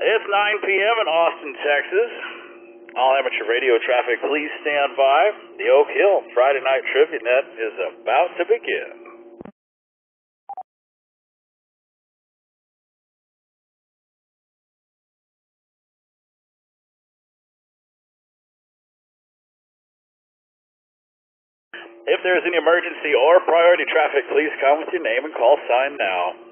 It's 9 p.m. in Austin, Texas. All amateur radio traffic, please stand by. The Oak Hill Friday Night Trivia Net is about to begin. If there is any emergency or priority traffic, please come with your name and call sign now.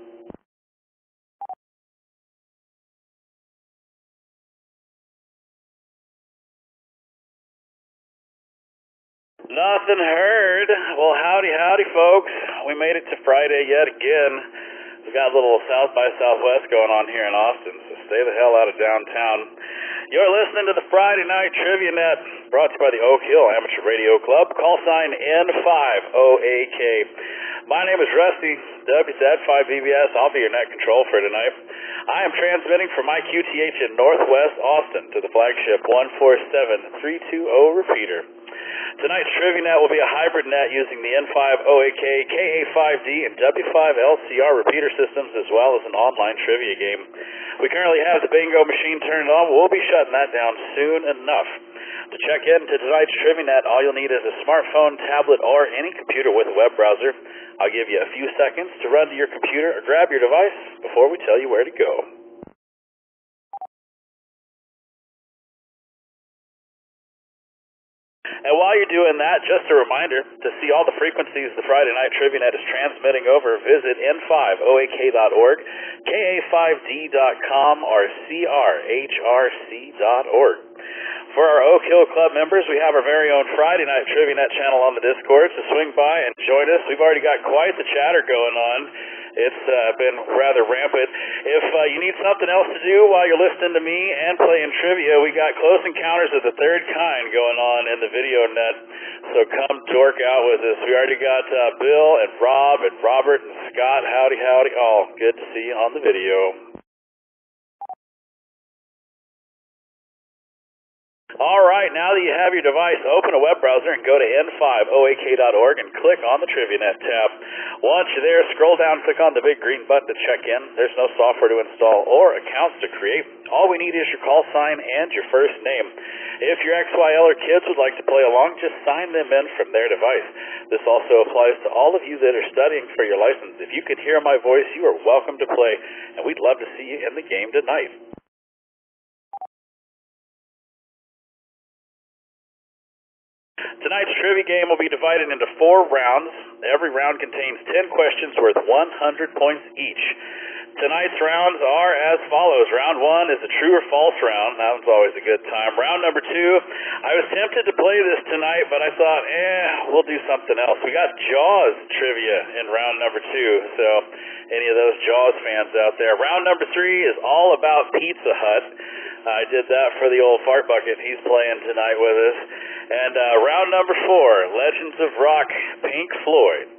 Nothing heard. Well, howdy, folks. We made it to Friday yet again. We've got a little South by Southwest going on here in Austin, so stay the hell out of downtown. You're listening to the Friday Night Trivia Net, brought to you by the Oak Hill Amateur Radio Club. Call sign N5OAK. My name is Rusty, WZ5VBS. I'll be your net control for tonight. I am transmitting from my QTH in Northwest Austin to the flagship 147-320 repeater. Tonight's Trivia Net will be a hybrid net using the N5OAK, KA5D, and W5LCR repeater systems, as well as an online trivia game. We currently have the bingo machine turned on. We'll be shutting that down soon enough. To check in to tonight's Trivia Net, all you'll need is a smartphone, tablet, or any computer with a web browser. I'll give you a few seconds to run to your computer or grab your device before we tell you where to go. And while you're doing that, just a reminder, to see all the frequencies the Friday Night Trivia Net is transmitting over, visit n5oak.org, ka5d.com, or crhrc.org. For our Oak Hill Club members, we have our very own Friday Night Trivia Net channel on the Discord, so swing by and join us. We've already got quite the chatter going on. It's been rather rampant. If you need something else to do while you're listening to me and playing trivia, we got Close Encounters of the Third Kind going on in the video net, so come dork out with us. We already got Bill and Rob and Robert and Scott. Howdy, all. Good to see you on the video. All right, now that you have your device, open a web browser and go to n5oak.org and click on the Trivia Net tab. Once you're there, scroll down, click on the big green button to check in. There's no software to install or accounts to create. All we need is your call sign and your first name. If your XYL or kids would like to play along, just sign them in from their device. This also applies to all of you that are studying for your license. If you can hear my voice, you are welcome to play, and we'd love to see you in the game tonight. Tonight's trivia game will be divided into 4 rounds. Every round contains 10 questions worth 100 points each. Tonight's rounds are as follows. Round 1 is a true or false round. That one's always a good time. Round number 2, I was tempted to play this tonight, but I thought, we'll do something else. We got Jaws trivia in round number 2, so any of those Jaws fans out there. Round number 3 is all about Pizza Hut. I did that for the old fart bucket. He's playing tonight with us. And round number 4, Legends of Rock, Pink Floyd,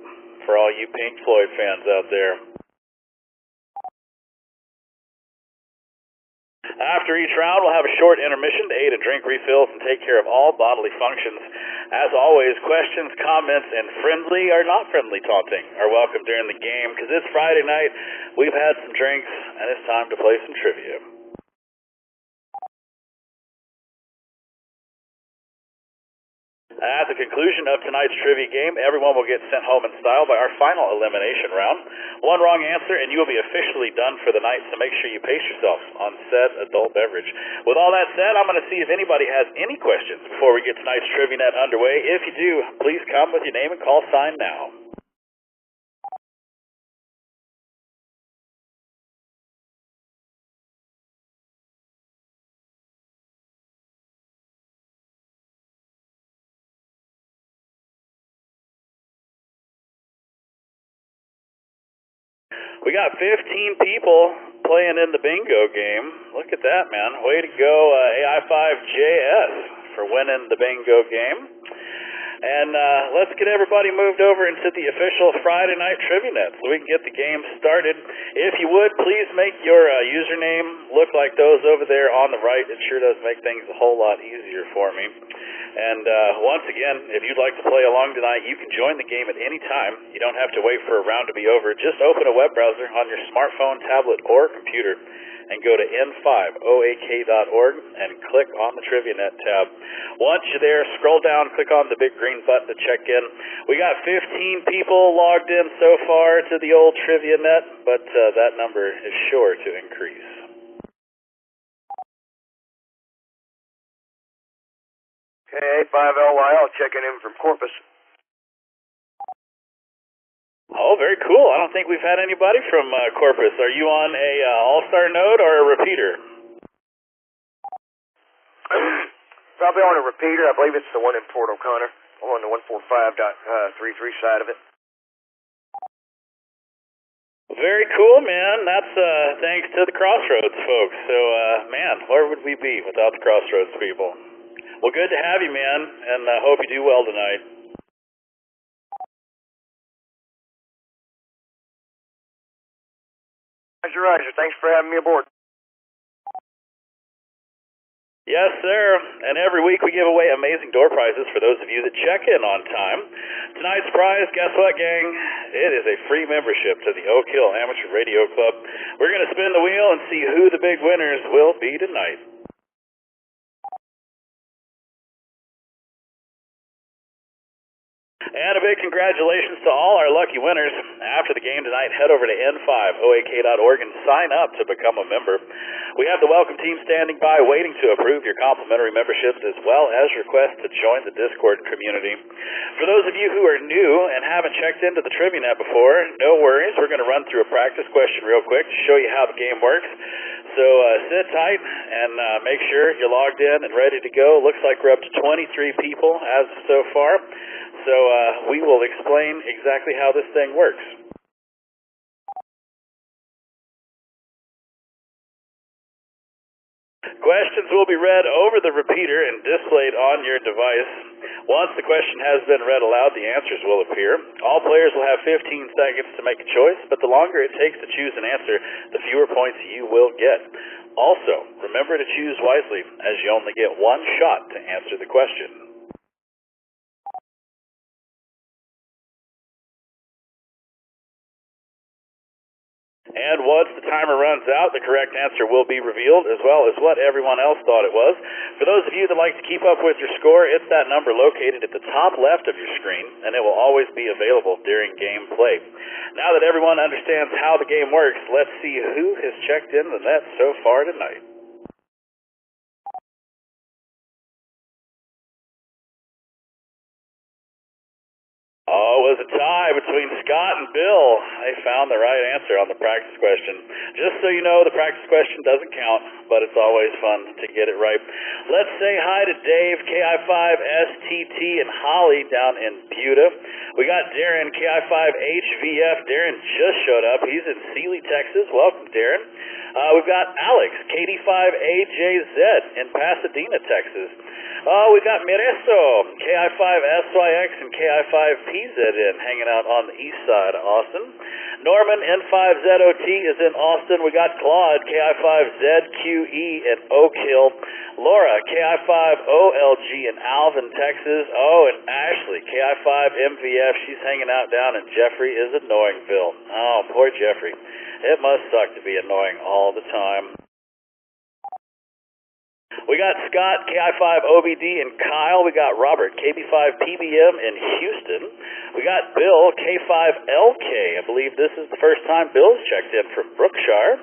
for all you Pink Floyd fans out there. After each round, we'll have a short intermission to aid in drink refills and take care of all bodily functions. As always, questions, comments, and friendly or not friendly taunting are welcome during the game, because it's Friday night, we've had some drinks, and it's time to play some trivia. At the conclusion of tonight's trivia game, everyone will get sent home in style by our final elimination round. One wrong answer and you will be officially done for the night, so make sure you pace yourself on said adult beverage. With all that said, I'm going to see if anybody has any questions before we get tonight's trivia net underway. If you do, please come with your name and call sign now. We got 15 people playing in the bingo game. Look at that, man. Way to go, AI5JS, for winning the bingo game. And let's get everybody moved over into the official Friday Night Trivia Net so we can get the game started. If you would, please make your username look like those over there on the right. It sure does make things a whole lot easier for me. And once again, if you'd like to play along tonight, you can join the game at any time. You don't have to wait for a round to be over. Just open a web browser on your smartphone, tablet, or computer and go to n5oak.org and click on the TriviaNet tab. Once you're there, scroll down, click on the big green button to check in. We got 15 people logged in so far to the old TriviaNet, but that number is sure to increase. Okay, 5LYL checking in from Corpus. Oh, very cool. I don't think we've had anybody from Corpus. Are you on a all-star node or a repeater? Probably on a repeater. I believe it's the one in Port O'Connor. I'm on the 145.33 side of it. Very cool, man. That's thanks to the Crossroads folks. So, man, where would we be without the Crossroads people? Well, good to have you, man, and hope you do well tonight. Roger. Thanks for having me aboard. Yes, sir. And every week we give away amazing door prizes for those of you that check in on time. Tonight's prize, guess what, gang? It is a free membership to the Oak Hill Amateur Radio Club. We're going to spin the wheel and see who the big winners will be tonight. And a big congratulations to all our lucky winners. After the game tonight, head over to n5oak.org and sign up to become a member. We have the welcome team standing by waiting to approve your complimentary memberships as well as requests to join the Discord community. For those of you who are new and haven't checked into the TriviaNet before, no worries. We're going to run through a practice question real quick to show you how the game works. So sit tight and make sure you're logged in and ready to go. Looks like we're up to 23 people as of so far. So we will explain exactly how this thing works. Questions will be read over the repeater and displayed on your device. Once the question has been read aloud, the answers will appear. All players will have 15 seconds to make a choice, but the longer it takes to choose an answer, the fewer points you will get. Also, remember to choose wisely, as you only get one shot to answer the question. And once the timer runs out, the correct answer will be revealed, as well as what everyone else thought it was. For those of you that like to keep up with your score, it's that number located at the top left of your screen, and it will always be available during gameplay. Now that everyone understands how the game works, let's see who has checked in the net so far tonight. Oh, it was a tie between Scott and Bill. They found the right answer on the practice question. Just so you know, the practice question doesn't count, but it's always fun to get it right. Let's say hi to Dave, KI5STT, and Holly down in Buda. We got Darren, KI5HVF. Darren just showed up. He's in Sealy, Texas. Welcome, Darren. We've got Alex, KD5AJZ in Pasadena, Texas. We've got Mireso, KI5SYX and KI5PZN hanging out on the east side of Austin. Norman, N5ZOT is in Austin. We got Claude, KI5ZQE in Oak Hill. Laura, KI5OLG in Alvin, Texas. Oh, and Ashley, KI5MVF. She's hanging out down in Jeffrey is in Knowingville. Oh, poor Jeffrey. It must suck to be annoying all the time. We got Scott, KI5OBD, and Kyle. We got Robert, KB5PBM in Houston. We got Bill, K5LK. I believe this is the first time Bill's checked in from Brookshire.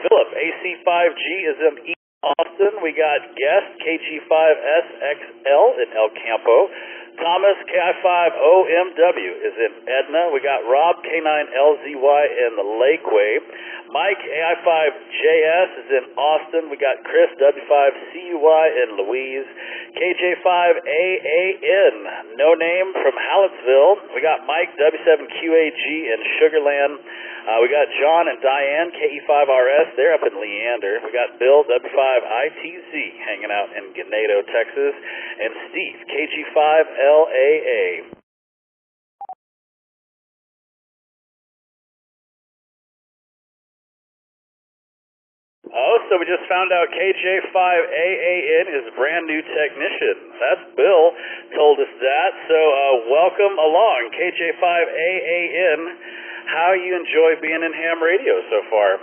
Philip, AC5G is in East Austin. We got Guest, KG5SXL in El Campo. Thomas, KI5OMW is in Edna. We got Rob, K9LZY in the Lakeway. Mike, AI5JS is in Austin. We got Chris, W5CUY in Louise. KJ5AAN, no name from Hallettsville. We got Mike, W7QAG in Sugarland. We got John and Diane, KE5RS, they're up in Leander. We got Bill, W5ITZ, hanging out in Ganado, Texas. And Steve, KG5LAA. Oh, so we just found out KJ5AAN is a brand new technician. That's Bill told us that. So welcome along, KJ5AAN. How you enjoy being in ham radio so far?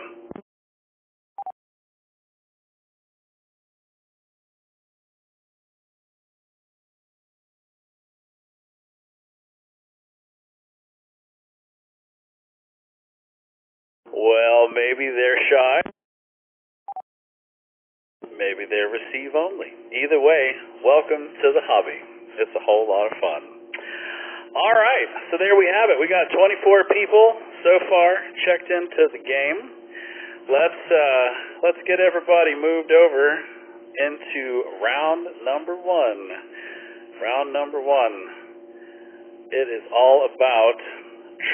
Well, maybe they're shy. Maybe they're receive only. Either way, welcome to the hobby. It's a whole lot of fun. All right, so there we have it. We got 24 people so far checked into the game. Let's get everybody moved over into round number one. Round number one. It is all about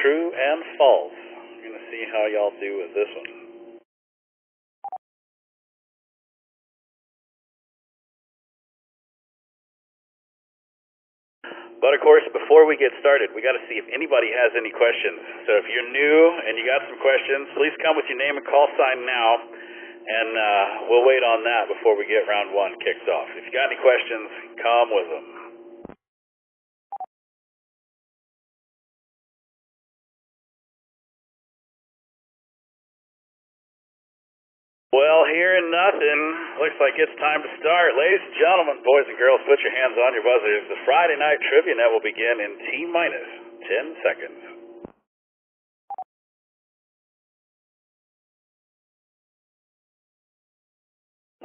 true and false. I'm going to see how y'all do with this one. But of course, before we get started, we got to see if anybody has any questions. So if you're new and you got some questions, please come with your name and call sign now, and we'll wait on that before we get round one kicked off. If you got any questions, come with them. Well, hearing nothing, looks like it's time to start. Ladies and gentlemen, boys and girls, put your hands on your buzzers. The Friday Night Trivia Net will begin in T-minus 10 seconds.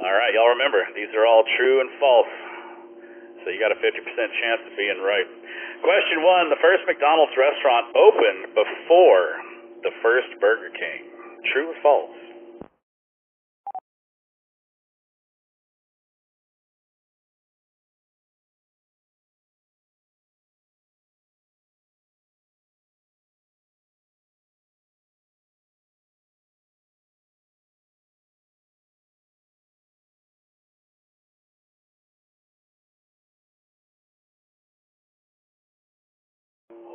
All right, y'all remember, these are all true and false. So you got a 50% chance of being right. Question one, the first McDonald's restaurant opened before the first Burger King. True or false?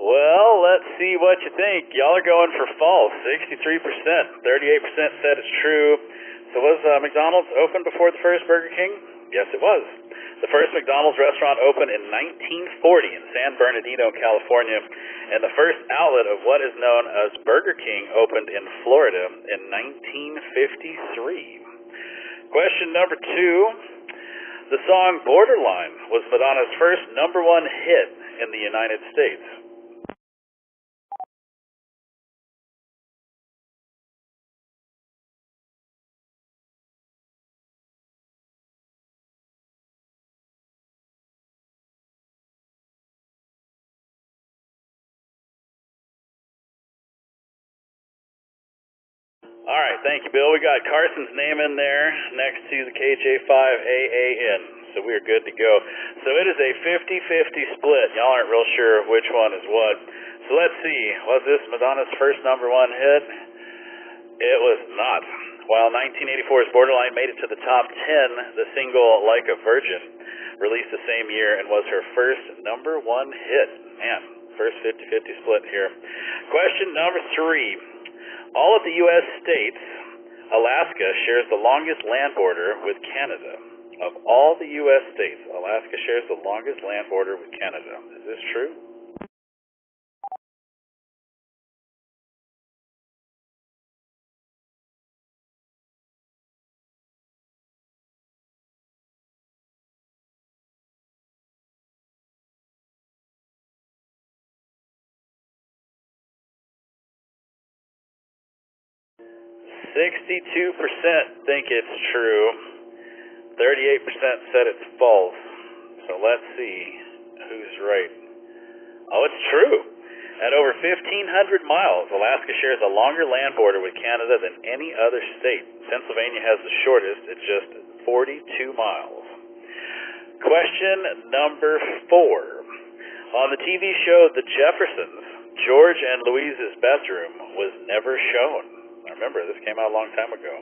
Well, let's see what you think. Y'all are going for false. 63%. 38% said it's true. So was McDonald's open before the first Burger King? Yes, it was. The first McDonald's restaurant opened in 1940 in San Bernardino, California, and the first outlet of what is known as Burger King opened in Florida in 1953. Question number two. The song Borderline was Madonna's first #1 hit in the United States. All right, thank you, Bill. We got Carson's name in there next to the KJ5AAN, so we're good to go. So it is a 50-50 split. Y'all aren't real sure which one is what. So let's see. Was this Madonna's first #1 hit? It was not. While 1984's Borderline made it to the top 10, the single Like a Virgin released the same year and was her first #1 hit. Man, first 50-50 split here. Question number three. All of the U.S. states, Alaska shares the longest land border with Canada. Of all the U.S. states, Alaska shares the longest land border with Canada. Is this true? %, think it's true. 38% said it's false. So let's see who's right. Oh, it's true. At over 1,500 miles, Alaska shares a longer land border with Canada than any other state. Pennsylvania has the shortest at just 42 miles. Question number four. On the TV show The Jeffersons, George and Louise's bedroom was never shown. I remember, this came out a long time ago.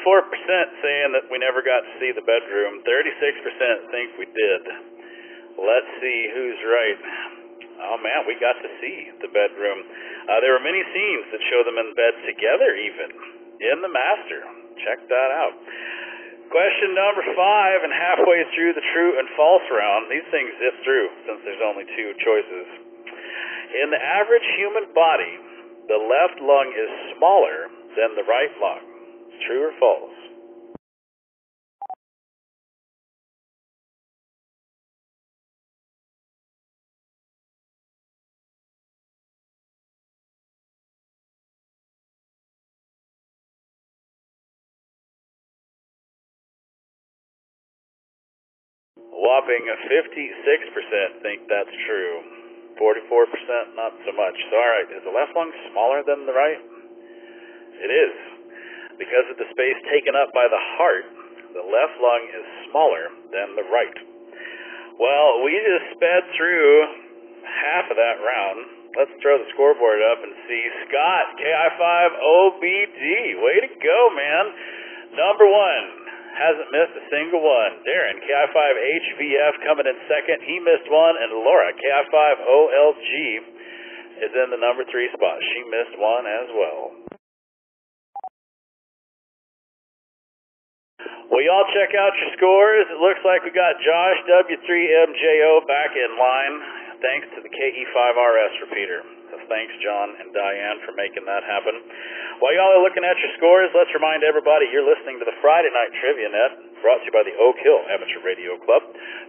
%, saying that we never got to see the bedroom. 36% think we did. Let's see who's right. Oh man, we got to see the bedroom. There were many scenes that show them in bed together even, in the master. Check that out. Question number five, and halfway through the true and false round. These things zip through since there's only two choices. In the average human body, the left lung is smaller than the right lung. True or false? A whopping 56% think that's true. 44% not so much. So, all right, is the left lung smaller than the right? It is. Because of the space taken up by the heart, the left lung is smaller than the right. Well, we just sped through half of that round. Let's throw the scoreboard up and see. Scott, KI5OBD, way to go, man. Number one, hasn't missed a single one. Darren, KI5HVF coming in second. He missed one. And Laura, KI5OLG, is in the number 3 spot. She missed one as well. Well, y'all check out your scores. It looks like we got Josh W3MJO back in line, thanks to the KE5RS repeater. So thanks, John and Diane, for making that happen. While y'all are looking at your scores, let's remind everybody you're listening to the Friday Night Trivia Net, brought to you by the Oak Hill Amateur Radio Club.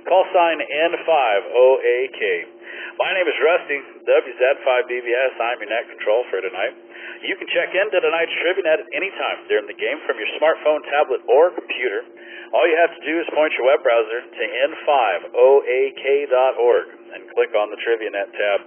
Call sign N5OAK. My name is Rusty, WZ5BBS. I'm your net control for tonight. You can check into tonight's Trivia Net at any time during the game from your smartphone, tablet, or computer. All you have to do is point your web browser to n5oak.org and click on the Trivia Net tab.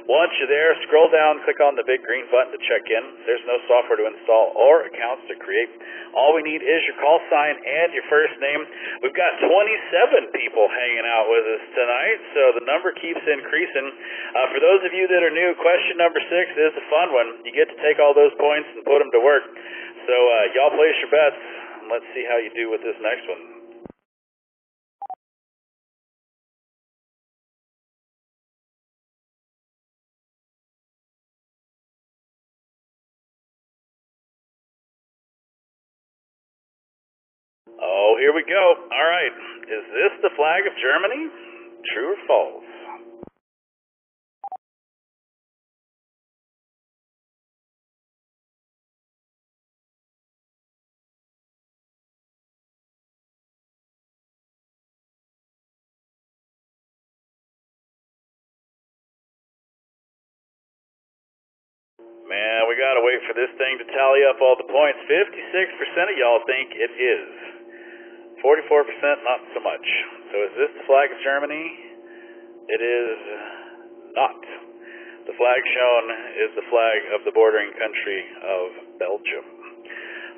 Once you're there, scroll down, click on the big green button to check in. There's no software to install or accounts to create. All we need is your call sign and your first name. We've got 27 people hanging out with us tonight, so the number keeps increasing. For those of you that are new, question number 6 is a fun one. You get to take all those points and put them to work. So y'all place your bets, and let's see how you do with this next one. Oh, here we go. All right. Is this the flag of Germany? True or false? Man, we got to wait for this thing to tally up all the points. 56% of y'all think it is. 44% not so much. So is this the flag of Germany? It is not. The flag shown is the flag of the bordering country of Belgium.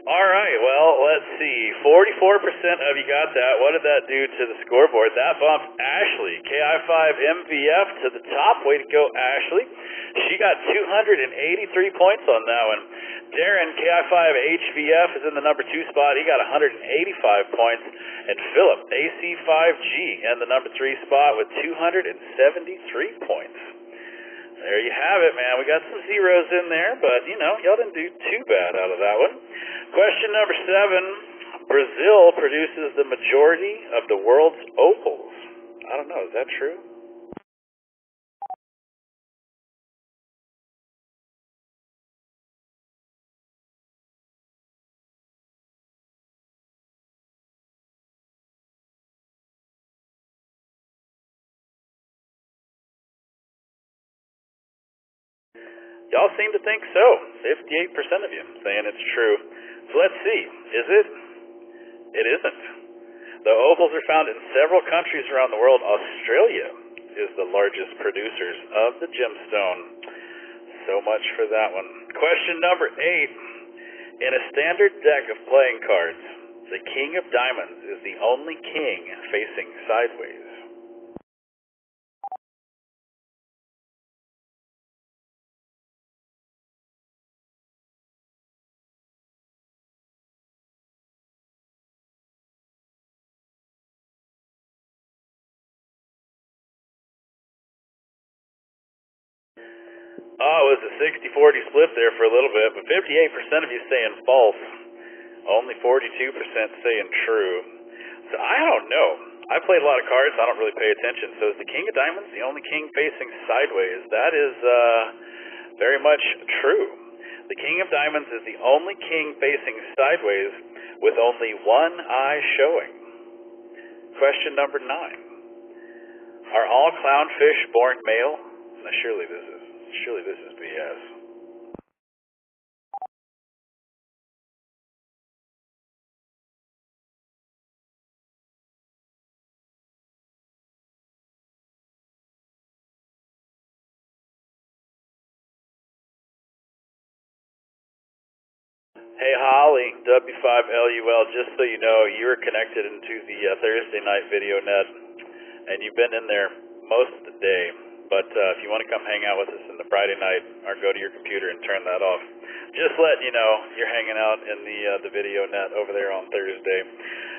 All right, well, let's see. 44% of you got that. What did that do to the scoreboard? That bumped Ashley, KI5MVF, to the top. Way to go, Ashley. She got 283 points on that one. Darren, KI5HVF, is in the number 2 spot. He got 185 points. And Philip, AC5G, in the number 3 spot with 273 points. There you have it, man. We got some zeros in there, but, you know, y'all didn't do too bad out of that one. Question number 7. Brazil produces the majority of the world's opals. I don't know. Is that true? Y'all seem to think so. 58% of you saying it's true. So let's see. Is it? It isn't. The opals are found in several countries around the world. Australia is the largest producers of the gemstone. So much for that one. Question number 8. In a standard deck of playing cards, the King of Diamonds is the only king facing sideways. Oh, it was a 60-40 split there for a little bit, but 58% of you saying false. Only 42% saying true. So I don't know. I played a lot of cards. I don't really pay attention. So is the King of Diamonds the only king facing sideways? That is very much true. The King of Diamonds is the only king facing sideways with only one eye showing. Question number 9. Are all clownfish born male? Now, surely this is BS. Hey Holly, W5LUL, just so you know, you're connected into the Thursday night video net, and you've been in there most of the day, but if you want to come hang out with us in the Friday night, or go to your computer and turn that off, just letting you know you're hanging out in the video net over there on Thursday.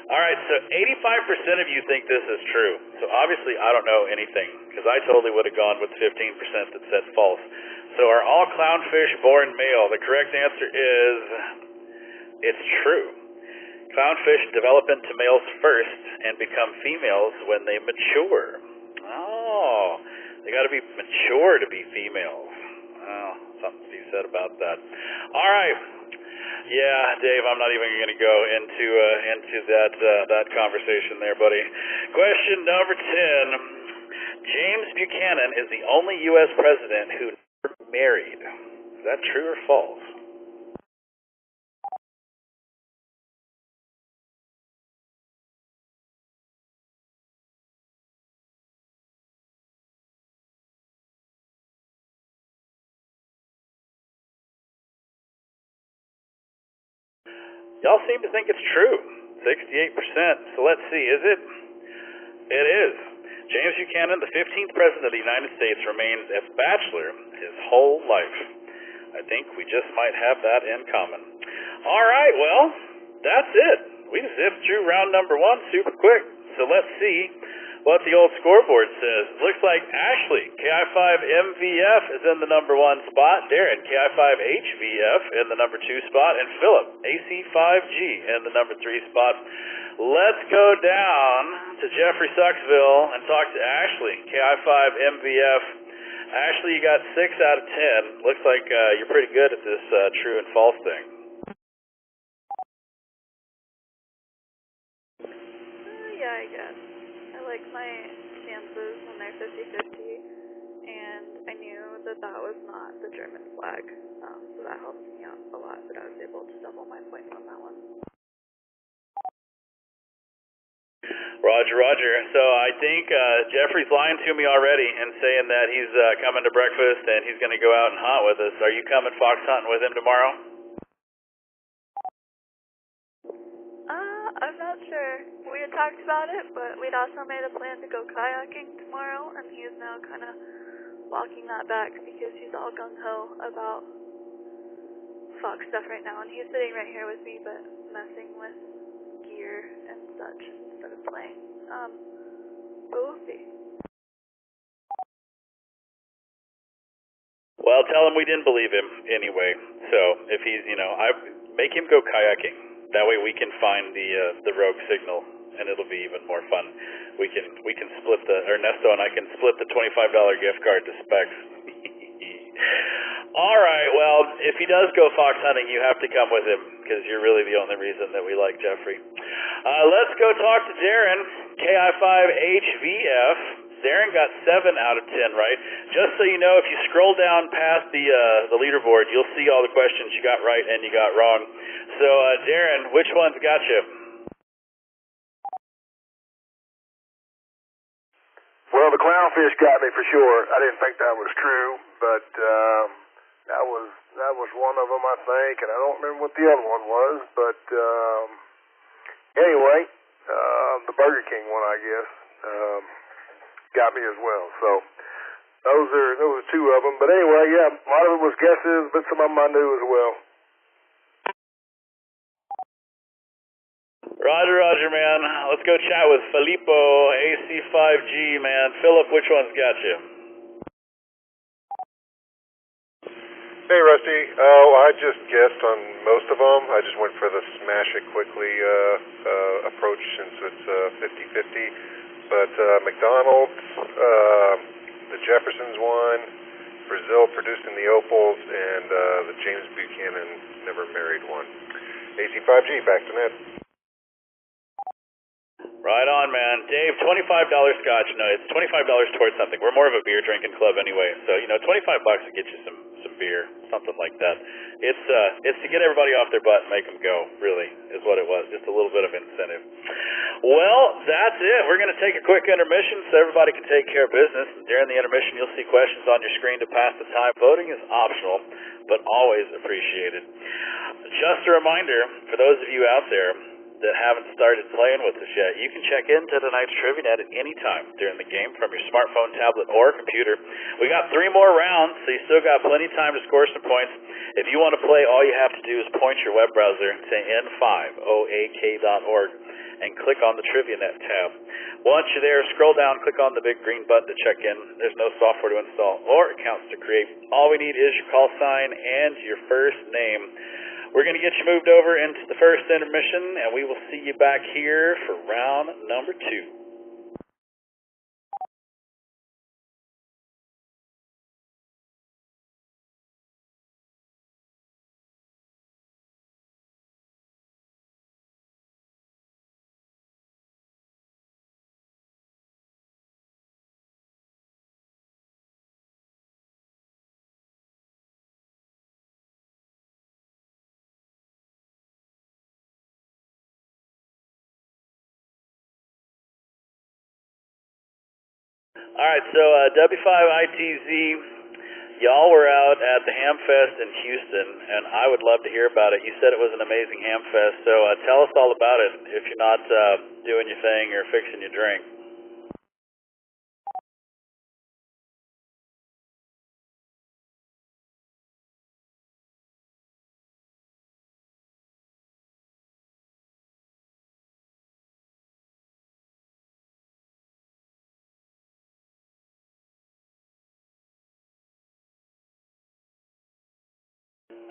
Alright, so 85% of you think this is true, so obviously I don't know anything, because I totally would have gone with 15% that said false. So are all clownfish born male? The correct answer is... it's true. Clownfish develop into males first and become females when they mature. Oh, they got to be mature to be females. Oh, something to be said about that. All right. Yeah, Dave, I'm not even going to go into that conversation there, buddy. Question number 10. James Buchanan is the only U.S. president who never married. Is that true or false? Y'all seem to think it's true. 68%. So let's see, is it? It is. James Buchanan, the 15th President of the United States, remains a bachelor his whole life. I think we just might have that in common. All right, well, that's it. We zipped through round number 1 super quick. So let's see what the old scoreboard says. Looks like Ashley, KI5MVF, is in the number 1 spot. Darren, KI5HVF, in the number 2 spot. And Philip, AC5G, in the number 3 spot. Let's go down to Jeffrey Sucksville and talk to Ashley, KI5MVF. Ashley, you got 6 out of 10. Looks like you're pretty good at this true and false thing. Yeah, I guess. I like my chances when they're 50-50, and I knew that was not the German flag, so that helps me out a lot, that I was able to double my points on that one. Roger, Roger. So I think Jeffrey's lying to me already and saying that he's coming to breakfast and he's going to go out and hunt with us. Are you coming fox hunting with him tomorrow? I'm not sure. We had talked about it, but we'd also made a plan to go kayaking tomorrow, and he's now kind of walking that back because he's all gung-ho about fox stuff right now, and he's sitting right here with me, but messing with gear and such instead of playing. But we'll see. Well, tell him we didn't believe him anyway. So if he's, make him go kayaking. That way we can find the rogue signal, and it'll be even more fun. We can split Ernesto and I can split the $25 gift card to Specs. All right, well, if he does go fox hunting, you have to come with him, because you're really the only reason that we like Jeffrey. Let's go talk to Darren, KI5HVF. Darren got 7 out of 10 right. Just so you know, if you scroll down past the leaderboard, you'll see all the questions you got right and you got wrong. So, Darren, which one's got you? Well, the clownfish got me for sure. I didn't think that was true, but that was one of them, I think, and I don't remember what the other one was. But anyway, the Burger King one, I guess, got me as well. So those are 2 of them. But anyway, yeah, a lot of it was guesses, but some of them I knew as well. Roger, Roger, man. Let's go chat with Filippo, AC5G, man. Philip, which one's got you? Hey, Rusty. Well, I just guessed on most of them. I just went for the smash it quickly approach since it's 50-50. But McDonald's, the Jeffersons won, Brazil producing the Opals, and the James Buchanan never married one. AC5G, back to Ned. Right on, man. Dave, $25 scotch. No, it's $25 towards something. We're more of a beer drinking club anyway, so $25 will get you some beer, something like that. It's to get everybody off their butt and make them go, really, is what it was. Just a little bit of incentive. Well, that's it. We're going to take a quick intermission so everybody can take care of business. During the intermission, you'll see questions on your screen to pass the time. Voting is optional, but always appreciated. Just a reminder, for those of you out there that haven't started playing with us yet, you can check into tonight's TriviaNet at any time during the game from your smartphone, tablet, or computer. We got 3 more rounds, so you still got plenty of time to score some points. If you want to play, all you have to do is point your web browser to n5oak.org and click on the TriviaNet tab. Once you're there, scroll down, click on the big green button to check in. There's no software to install or accounts to create. All we need is your call sign and your first name. We're going to get you moved over into the first intermission, and we will see you back here for round number 2. All right, so W5ITZ, y'all were out at the Hamfest in Houston, and I would love to hear about it. You said it was an amazing Hamfest, so tell us all about it if you're not doing your thing or fixing your drink.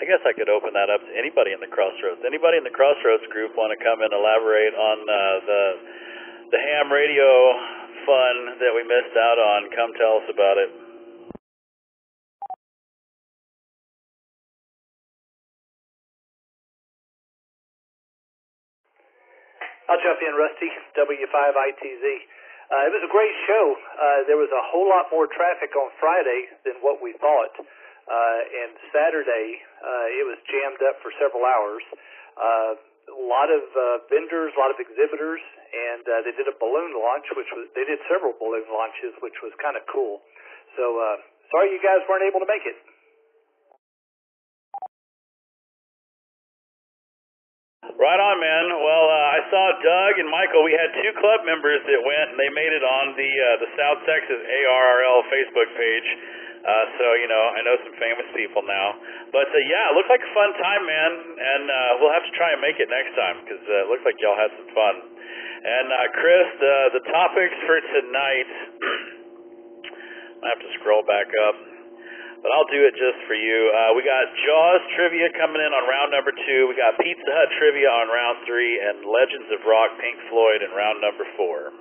I guess I could open that up to anybody in the Crossroads. Anybody in the Crossroads group want to come and elaborate on the ham radio fun that we missed out on? Come tell us about it. I'll jump in, Rusty, W5ITZ. It was a great show. There was a whole lot more traffic on Friday than what we thought. And Saturday, it was jammed up for several hours. A lot of vendors, a lot of exhibitors, and they did a balloon launch, they did several balloon launches, which was kind of cool. So, sorry you guys weren't able to make it. Right on, man. Well, I saw Doug and Michael. We had 2 club members that went, and they made it on the South Texas ARRL Facebook page. So, I know some famous people now. But, yeah, it looked like a fun time, man. And we'll have to try and make it next time because it looks like y'all had some fun. And, Chris, the topics for tonight, I have to scroll back up. But I'll do it just for you. We got Jaws trivia coming in on round number 2. We got Pizza Hut trivia on round 3, and Legends of Rock, Pink Floyd in round number 4.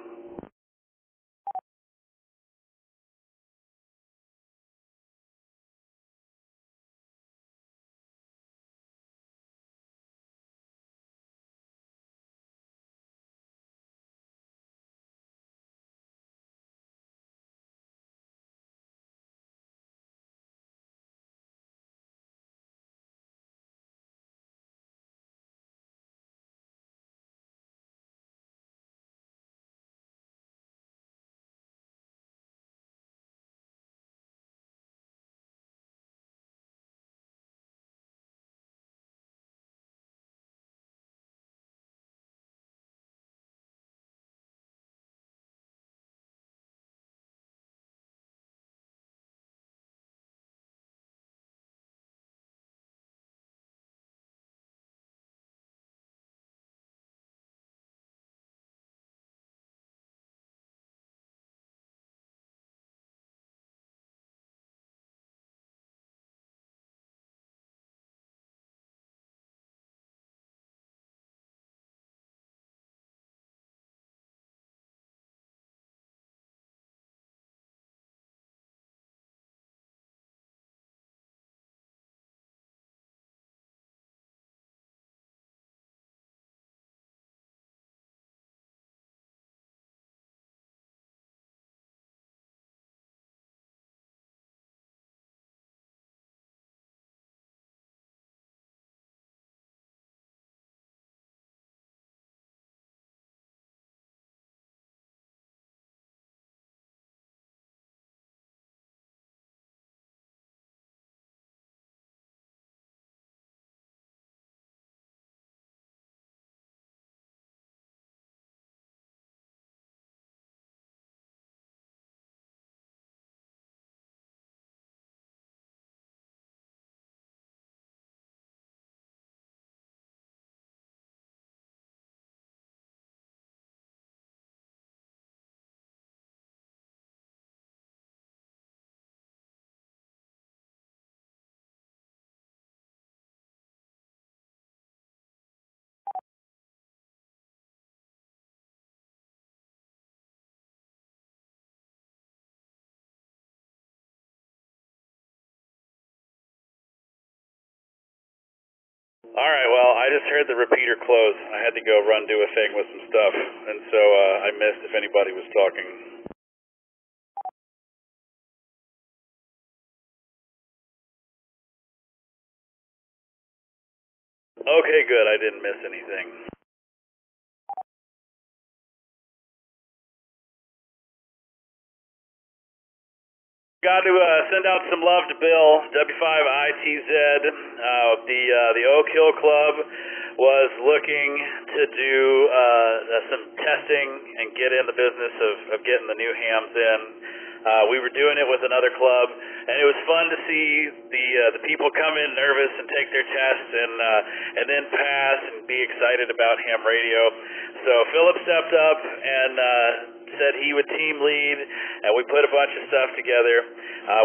All right, well, I just heard the repeater close. I had to go run do a thing with some stuff, and so I missed if anybody was talking. Okay, good. I didn't miss anything. Got to send out some love to Bill, W5ITZ. The Oak Hill Club was looking to do some testing and get in the business of getting the new hams in. We were doing it with another club, and it was fun to see the people come in nervous and take their tests and then pass and be excited about ham radio. So Philip stepped up and said he would team lead, and we put a bunch of stuff together.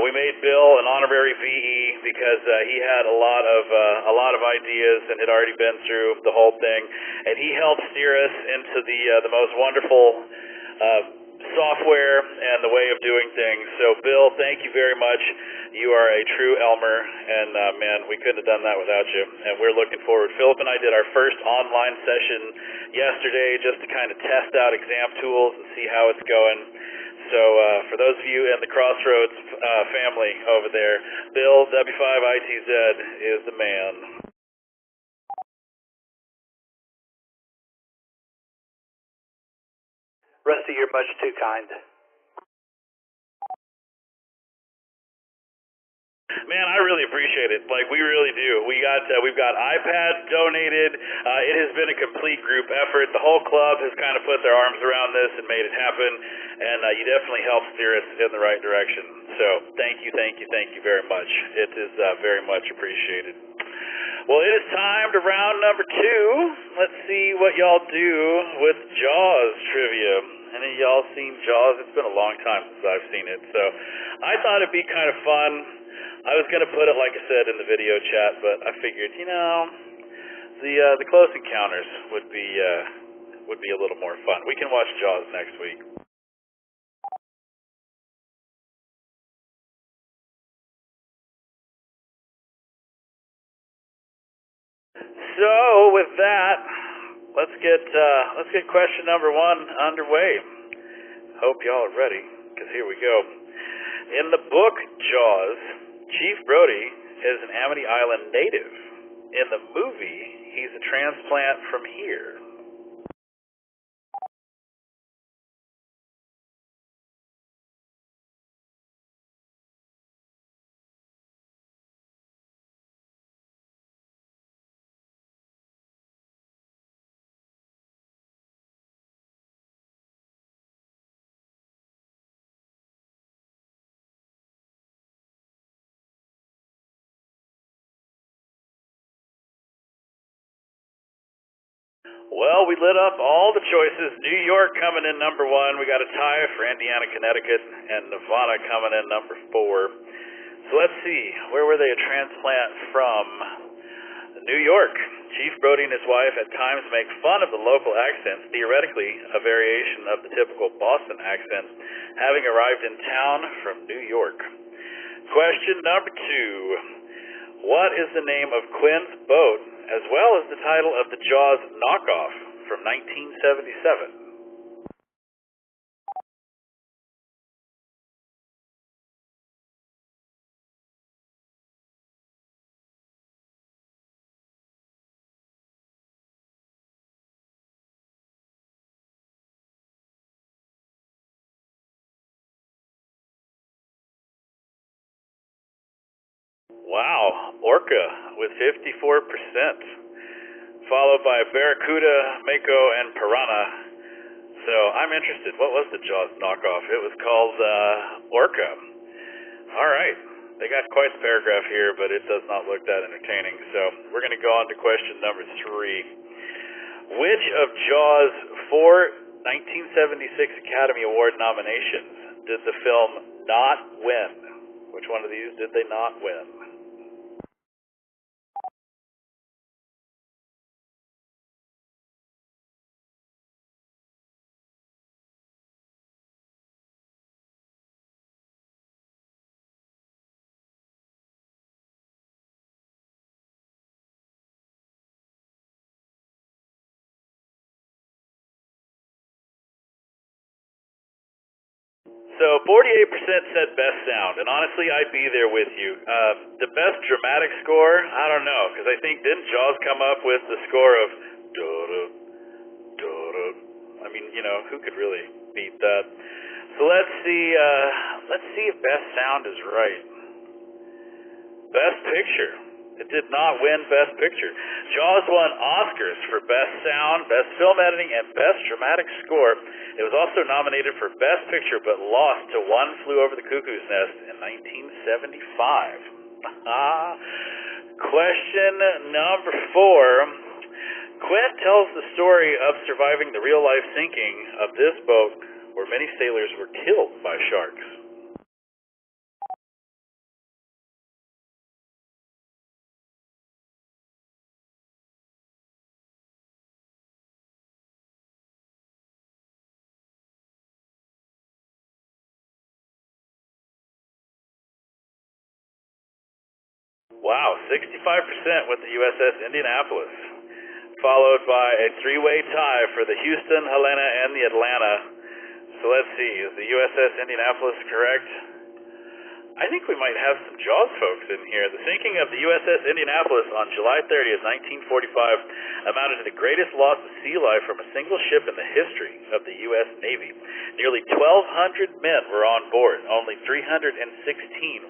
We made Bill an honorary VE because he had a lot of ideas and had already been through the whole thing, and he helped steer us into the most wonderful software and the way of doing things. So Bill, thank you very much. You are a true Elmer, and man, we couldn't have done that without you, and we're looking forward. Philip and I did our first online session yesterday just to kind of test out exam tools and see how it's going. So for those of you in the Crossroads family over there, Bill, W5ITZ, is the man. Rusty, you're much too kind. Man, I really appreciate it. Like, we really do. We've got iPads donated. It has been a complete group effort. The whole club has kind of put their arms around this and made it happen, and you definitely helped steer us in the right direction. So thank you very much. It is very much appreciated. Well, it is time to round number 2. Let's see what y'all do with Jaws trivia. Any of y'all seen Jaws? It's been a long time since I've seen it, so I thought it'd be kind of fun. I was going to put it, like I said, in the video chat, but I figured, the Close Encounters would be a little more fun. We can watch Jaws next week. So with that, let's get question number 1 underway. Hope y'all are ready, because here we go. In the book Jaws, Chief Brody is an Amity Island native. In the movie, he's a transplant from here. Well, we lit up all the choices. New York coming in number 1. We got a tie for Indiana, Connecticut, and Nevada coming in number 4. So let's see. Where were they a transplant from? New York. Chief Brody and his wife at times make fun of the local accents, theoretically a variation of the typical Boston accent, having arrived in town from New York. Question number 2. What is the name of Quinn's boat, as well as the title of the Jaws knockoff from 1977? Wow, Orca with 54%, followed by Barracuda, Mako, and Piranha. So I'm interested. What was the Jaws knockoff? It was called Orca. All right. They got quite the paragraph here, but it does not look that entertaining. So we're going to go on to question number 3. Which of Jaws' 4 1976 Academy Award nominations did the film not win? Which one of these did they not win? So 48% said best sound, and honestly, I'd be there with you. The best dramatic score, I don't know, because I think didn't Jaws come up with the score of da-da, da-da. I mean, you know, who could really beat that? So let's see if best sound is right. Best picture. It did not win Best Picture. Jaws won Oscars for Best Sound, Best Film Editing, and Best Dramatic Score. It was also nominated for Best Picture, but lost to One Flew Over the Cuckoo's Nest in 1975. Question number 4. Quint tells the story of surviving the real-life sinking of this boat where many sailors were killed by sharks. Wow, 65% with the USS Indianapolis, followed by a three-way tie for the Houston, Helena, and the Atlanta. So let's see, is the USS Indianapolis correct? I think we might have some Jaws folks in here. The sinking of the USS Indianapolis on July 30th, 1945 amounted to the greatest loss of sea life from a single ship in the history of the U.S. Navy. Nearly 1,200 men were on board. Only 316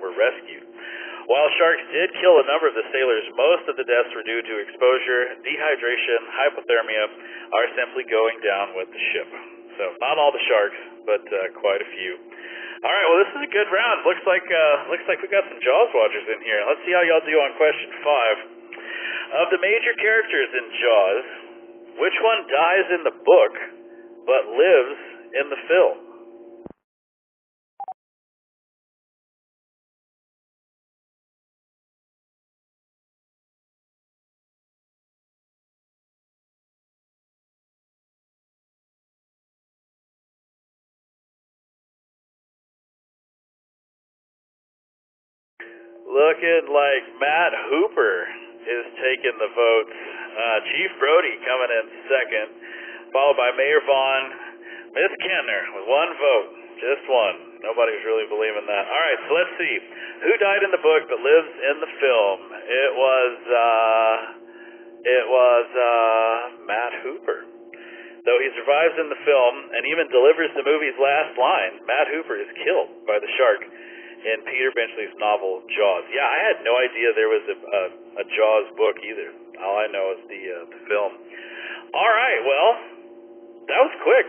were rescued. While sharks did kill a number of the sailors, most of the deaths were due to exposure, dehydration, hypothermia, or simply going down with the ship. So not all the sharks, but quite a few. All right, well, this is a good round. Looks like we got some Jaws watchers in here. Let's see how y'all do on question 5. Of the major characters in Jaws, which one dies in the book but lives in the film? Looking like Matt Hooper is taking the votes. Chief Brody coming in second, followed by Mayor Vaughn. Miss Kenner with one vote, just one. Nobody's really believing that. All right, so let's see. Who died in the book but lives in the film? It was Matt Hooper. Though he survives in the film and even delivers the movie's last line, Matt Hooper is killed by the shark in Peter Benchley's novel Jaws. Yeah, I had no idea there was a Jaws book either. All I know is the film. All right, well, that was quick.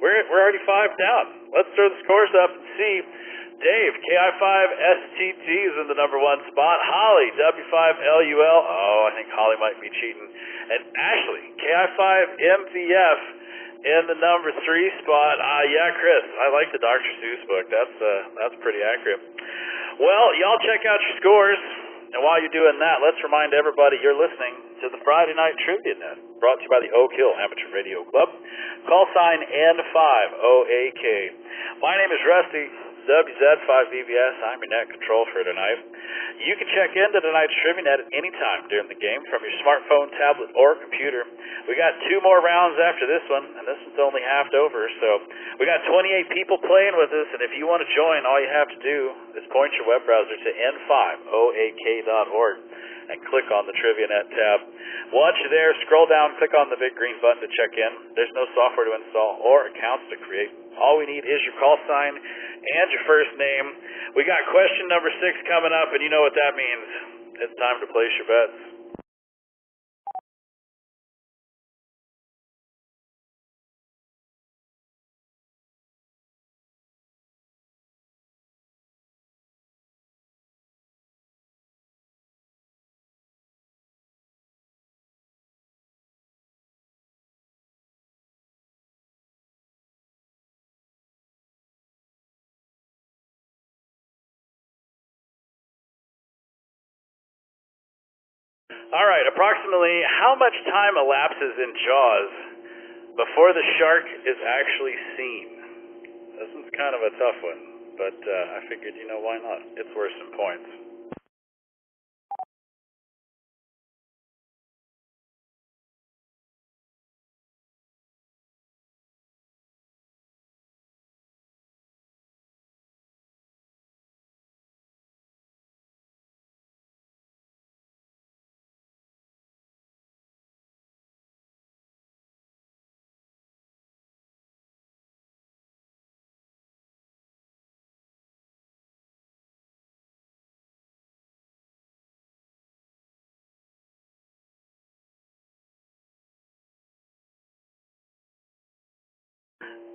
We're already 5 down. Let's throw the scores up and see. Dave, KI5STT is in the number 1 spot. Holly, W5LUL. Oh, I think Holly might be cheating. And Ashley, KI5MVF in the number 3 spot. Yeah, Chris, I like the Dr. Seuss book. That's pretty accurate. Well, y'all check out your scores. And while you're doing that, let's remind everybody you're listening to the Friday Night Trivia Net, brought to you by the Oak Hill Amateur Radio Club. Call sign N5OAK. My name is Rusty, WZ5VBS. I'm your net control for tonight. You can check into tonight's Trivia Net at any time during the game from your smartphone, tablet, or computer. We got 2 more rounds after this one, and this one's only half over, so we got 28 people playing with us, and if you want to join, all you have to do is point your web browser to n5oak.org and click on the Trivia Net tab. Once you're there, scroll down, click on the big green button to check in. There's no software to install or accounts to create. All we need is your call sign and your first name. We got question number 6 coming up, and you know what that means. It's time to place your bets. All right, approximately how much time elapses in Jaws before the shark is actually seen? This one's kind of a tough one, but I figured, why not? It's worth some points.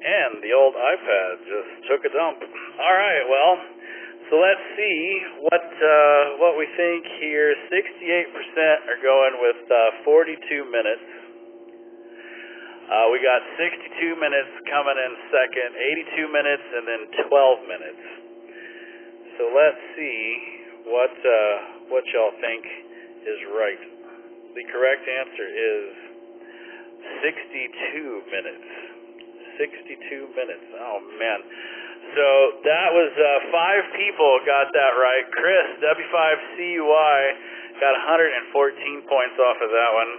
And the old iPad just took a dump. All right, well, so let's see what we think here. 68% are going with 42 minutes. We got 62 minutes coming in second, 82 minutes, and then 12 minutes. So let's see what y'all think is right. The correct answer is 62 minutes. 62 minutes. Oh, man. So that was 5 people got that right. Chris, W5CUI, got 114 points off of that one.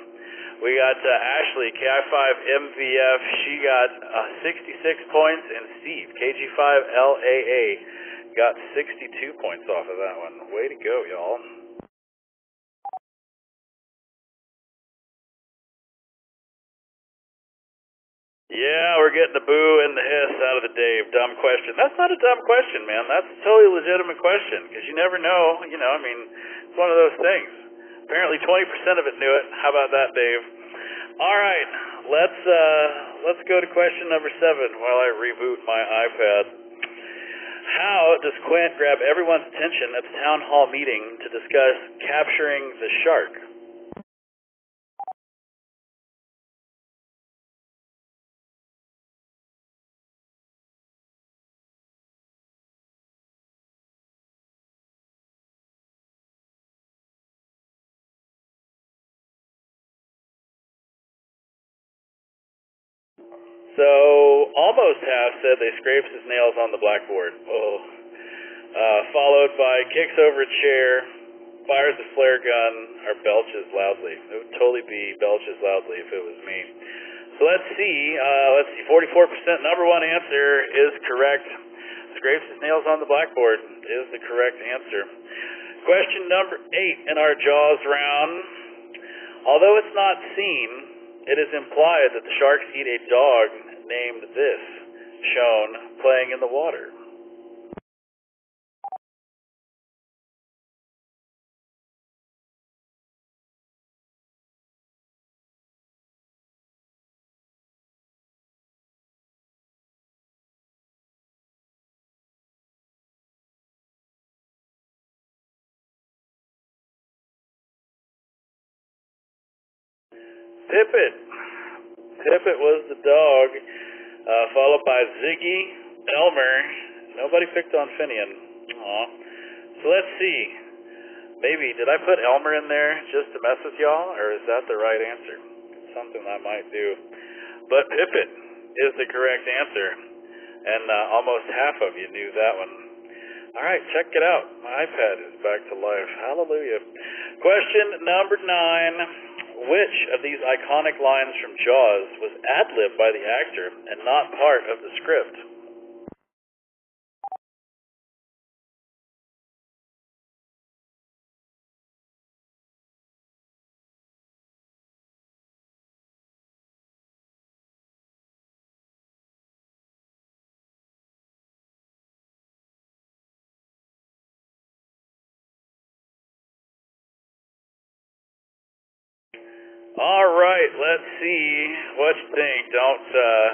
We got Ashley, KI5MVF, she got 66 points, and Steve, KG5LAA, got 62 points off of that one. Way to go, y'all. Yeah, we're getting the boo and the hiss out of the Dave. Dumb question. That's not a dumb question, man. That's a totally legitimate question, because you never know, I mean, it's one of those things. Apparently 20% of it knew it. How about that, Dave? All right, let's go to question number 7 while I reboot my iPad. How does Quint grab everyone's attention at the town hall meeting to discuss capturing the shark? So, almost half said they scrapes his nails on the blackboard. Oh. Followed by kicks over a chair, fires a flare gun, or belches loudly. It would totally be belches loudly if it was me. So let's see. 44% number 1 answer is correct. Scrapes his nails on the blackboard is the correct answer. Question number 8 in our Jaws round. Although it's not seen, it is implied that the sharks eat a dog named this, shown playing in the water. Tippet was the dog, followed by Ziggy, Elmer. Nobody picked on Finian. Aw. So let's see. Maybe, did I put Elmer in there just to mess with y'all, or is that the right answer? It's something I might do. But Tippet is the correct answer, and almost half of you knew that one. All right, check it out. My iPad is back to life. Hallelujah. Question number 9. Which of these iconic lines from Jaws was ad-libbed by the actor and not part of the script? All right, let's see what you think.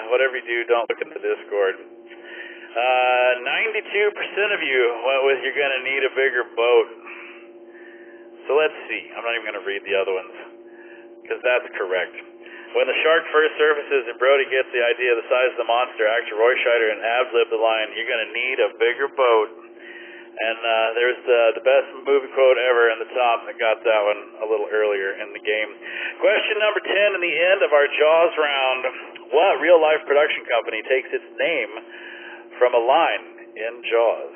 Whatever you do, don't look in the Discord. 92% of you went with you're going to need a bigger boat. So let's see. I'm not even going to read the other ones, because that's correct. When the shark first surfaces and Brody gets the idea of the size of the monster, actor Roy Scheider and ad-lib the line, "You're going to need a bigger boat." And there's the best movie quote ever in the top that got that one a little earlier in the game. Question number 10 in the end of our Jaws round. What real-life production company takes its name from a line in Jaws?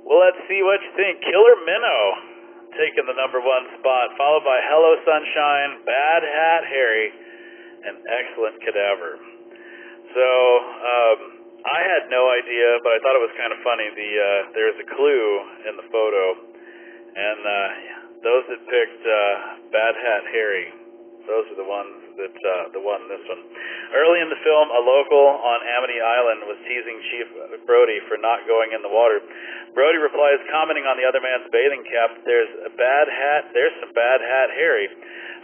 Well, let's see what you think. Killer Minnow taking the number 1 spot, followed by Hello Sunshine, Bad Hat Harry, and Excellent Cadaver. So, I had no idea, but I thought it was kind of funny. There's a clue in the photo, and those that picked Bad Hat Harry, those are the ones that won this one. Early in the film, a local on Amity Island was teasing Chief Brody for not going in the water. Brody replies, commenting on the other man's bathing cap, there's some Bad Hat Harry.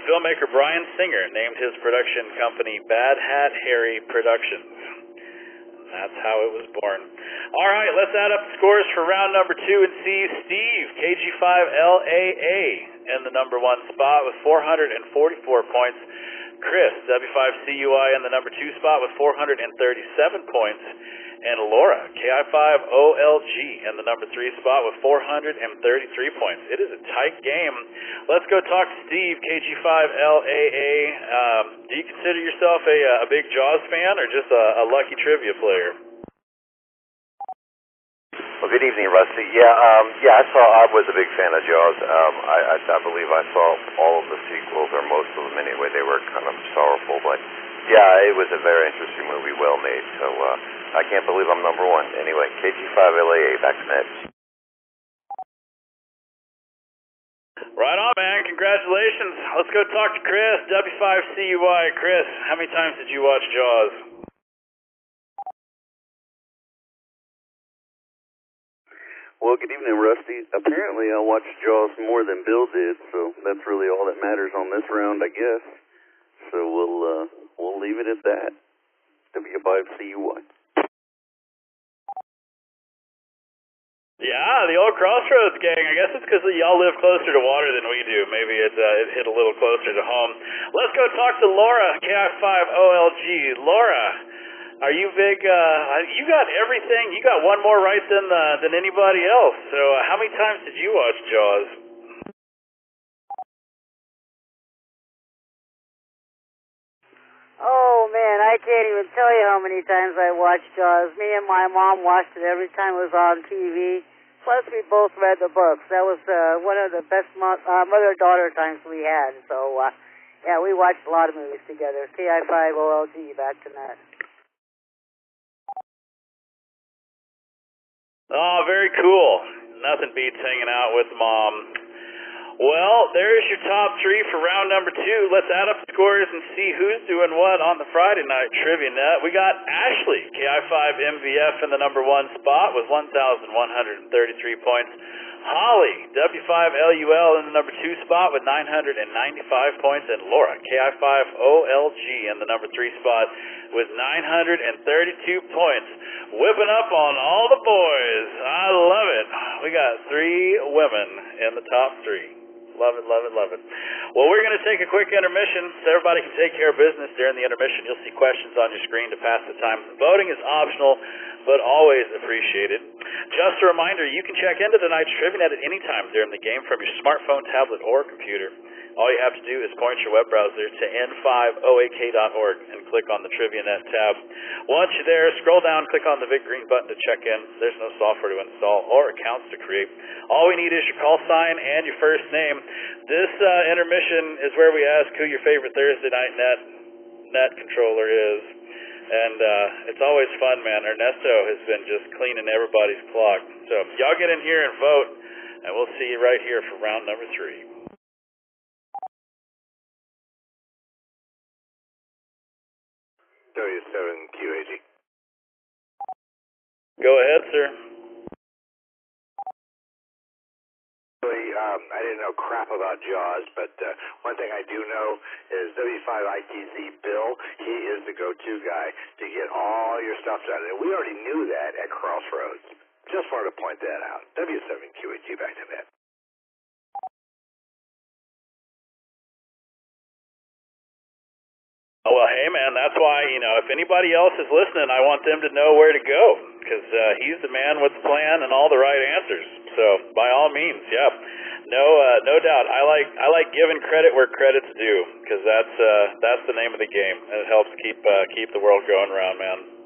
Filmmaker Brian Singer named his production company Bad Hat Harry Productions. That's how it was born. All right, let's add up the scores for round number 2 and see Steve, KG5LAA, in the number 1 spot with 444 points. Chris, W5CUI, in the number 2 spot with 437 points. And Laura, KI5OLG, in the number 3 spot with 433 points. It is a tight game. Let's go talk to Steve, KG5LAA. Do you consider yourself a big Jaws fan or just a lucky trivia player? Well, good evening, Rusty. I was a big fan of Jaws. I believe I saw all of the sequels, or most of them anyway. They were kind of sorrowful, but yeah, it was a very interesting movie, well made. So I can't believe I'm number 1. Anyway, KG5LAA, back to net. Right on, man. Congratulations. Let's go talk to Chris, W5CUI. Chris, how many times did you watch Jaws? Well, good evening, Rusty. Apparently I watched Jaws more than Bill did, so that's really all that matters on this round, I guess. So we'll leave it at that. W5CUI. Yeah, the old Crossroads gang. I guess it's because y'all live closer to water than we do. Maybe it hit a little closer to home. Let's go talk to Laura, KI5OLG. Laura, are you big? You got everything. You got one more right than anybody else. So how many times did you watch Jaws? Oh, man, I can't even tell you how many times I watched Jaws. Me and my mom watched it every time it was on TV. Plus, we both read the books. That was one of the best mother-daughter times we had. So, yeah, we watched a lot of movies together. KI5OLG, back to net. Oh, very cool. Nothing beats hanging out with Mom. Well, there's your top 3 for round number 2. Let's add up the scores and see who's doing what on the Friday night trivia net. We got Ashley, KI5MVF, in the number 1 spot with 1,133 points. Holly, W5LUL, in the number 2 spot with 995 points. And Laura, KI5OLG, in the number 3 spot with 932 points. Whipping up on all the boys. I love it. We got 3 women in the top 3. Love it, love it, love it. Well, we're going to take a quick intermission so everybody can take care of business during the intermission. You'll see questions on your screen to pass the time. Voting is optional, but always appreciated. Just a reminder, you can check into tonight's TriviaNet at any time during the game from your smartphone, tablet, or computer. All you have to do is point your web browser to n5oak.org and click on the TriviaNet tab. Once you're there, scroll down, click on the big green button to check in. There's no software to install or accounts to create. All we need is your call sign and your first name. This intermission is where we ask who your favorite Thursday night net controller is. And it's always fun, man. Ernesto has been just cleaning everybody's clock. So y'all get in here and vote, and we'll see you right here for round number 3. W7QAG. Go ahead, sir. I didn't know crap about Jaws, but one thing I do know is W5ITZ Bill, he is the go-to guy to get all your stuff done. And we already knew that at Crossroads. Just wanted to point that out. W7QAG, back to that. Oh, well, hey, man, that's why, if anybody else is listening, I want them to know where to go, because he's the man with the plan and all the right answers. So, by all means, yeah, no doubt. I like giving credit where credit's due, because that's the name of the game, and it helps keep the world going around, man.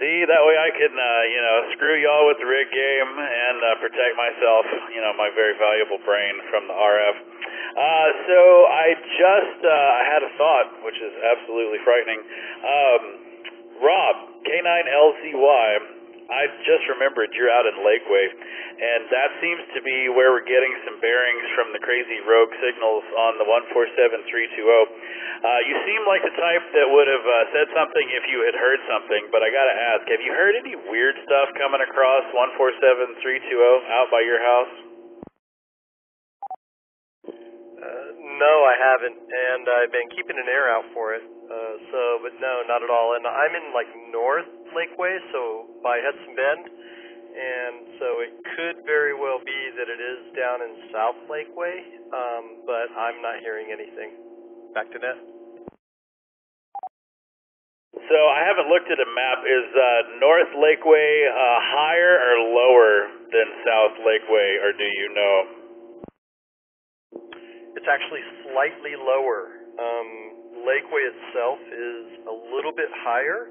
See, that way I can, screw y'all with the rig game and protect myself, my very valuable brain from the RF. So I had a thought, which is absolutely frightening. Rob, K9LZY, I just remembered you're out in Lakeway, and that seems to be where we're getting some bearings from the crazy rogue signals on the 147320. You seem like the type that would have said something if you had heard something, but I gotta ask, have you heard any weird stuff coming across 147320 out by your house? No, I haven't, and I've been keeping an ear out for it. But no, not at all. And I'm in North Lakeway, so by Hudson Bend, and so it could very well be that it is down in South Lakeway, but I'm not hearing anything. Back to Ned. So I haven't looked at a map. Is North Lakeway higher or lower than South Lakeway, or do you know? It's actually slightly lower. Lakeway itself is a little bit higher.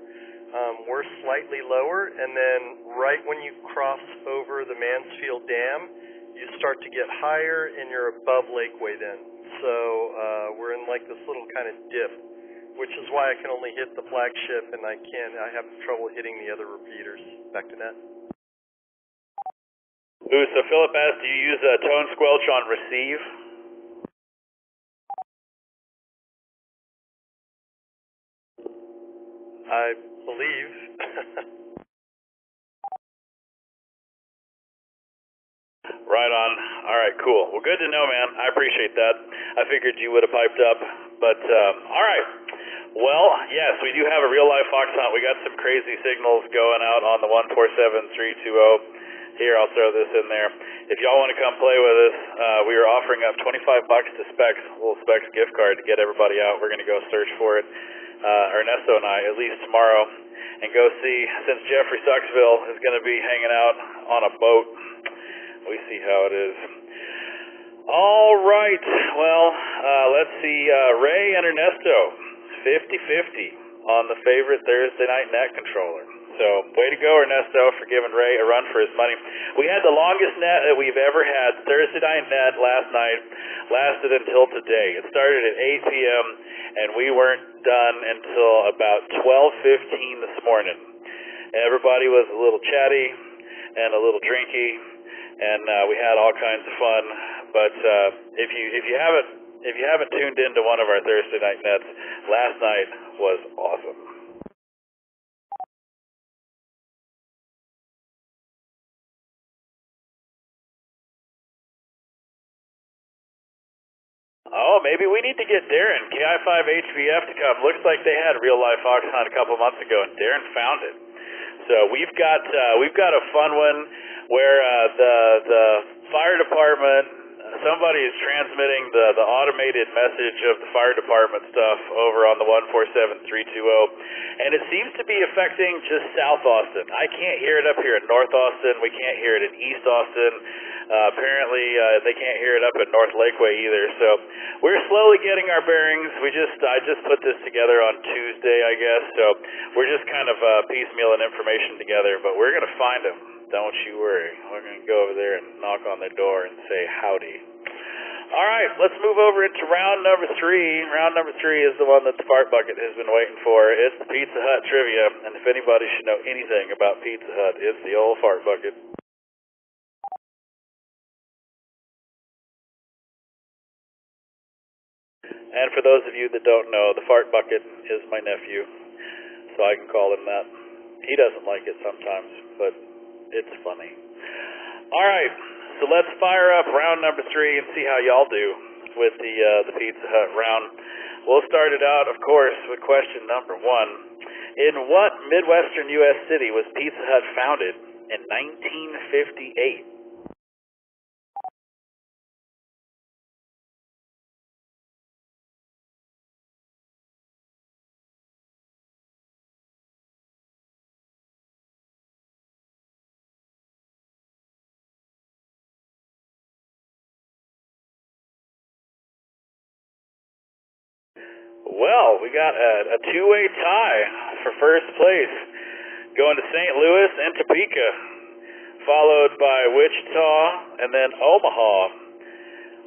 We're slightly lower, and then right when you cross over the Mansfield Dam, you start to get higher, and you're above Lakeway then. So we're in this little kind of dip, which is why I can only hit the flagship, and I have trouble hitting the other repeaters. Back to Ned. Ooh, so Philip asked, do you use tone squelch on receive? I believe. Right on. All right, cool. Well, good to know, man. I appreciate that. I figured you would have piped up, but all right. Well, yes, we do have a real-life fox hunt. We got some crazy signals going out on the 147320. Here, I'll throw this in there. If y'all want to come play with us, we are offering up $25 to Specs, a little Specs gift card to get everybody out. We're going to go search for it. Ernesto and I, at least tomorrow, and go see, since Jeffrey Sucksville is going to be hanging out on a boat, we see how it is. All right, well, let's see, Ray and Ernesto, 50-50 on the favorite Thursday night net controller. So, way to go, Ernesto, for giving Ray a run for his money. We had the longest net that we've ever had. Thursday night net last night lasted until today. It started at 8 p.m., and we weren't done until about 12:15 this morning. Everybody was a little chatty and a little drinky, and we had all kinds of fun. But if you haven't tuned into one of our Thursday night nets, last night was awesome. Oh, maybe we need to get Darren, KI5HVF, to come. Looks like they had real life fox hunt a couple months ago, and Darren found it. So we've got a fun one where the fire department, somebody is transmitting the automated message of the fire department stuff over on the 147320, and it seems to be affecting just South Austin. I can't hear it up here in North Austin. We can't hear it in East Austin. Apparently, they can't hear it up at North Lakeway either. So we're slowly getting our bearings. I just put this together on Tuesday, I guess. So we're just kind of piecemealing information together, but we're going to find them. Don't you worry. We're going to go over there and knock on their door and say howdy. All right, let's move over into round number 3. Round number 3 is the one that the fart bucket has been waiting for. It's the Pizza Hut trivia, and if anybody should know anything about Pizza Hut, it's the old fart bucket. And for those of you that don't know, the fart bucket is my nephew, so I can call him that. He doesn't like it sometimes, but it's funny. All right, so let's fire up round number 3 and see how y'all do with the Pizza Hut round. We'll start it out, of course, with question number 1. In what Midwestern U.S. city was Pizza Hut founded in 1958? Well, we got a two-way tie for first place. Going to St. Louis and Topeka, followed by Wichita and then Omaha.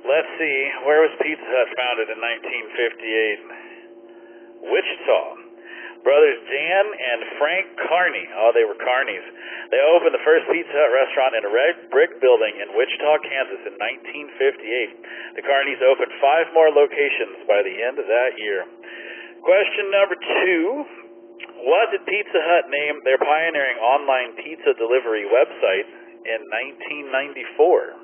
Let's see, where was Pizza Hut founded in 1958? Wichita. Brothers Dan and Frank Carney. Oh, they were Carneys. They opened the first Pizza Hut restaurant in a red brick building in Wichita, Kansas in 1958. The Carneys opened 5 more locations by the end of that year. Question number 2. What did Pizza Hut name their pioneering online pizza delivery website in 1994?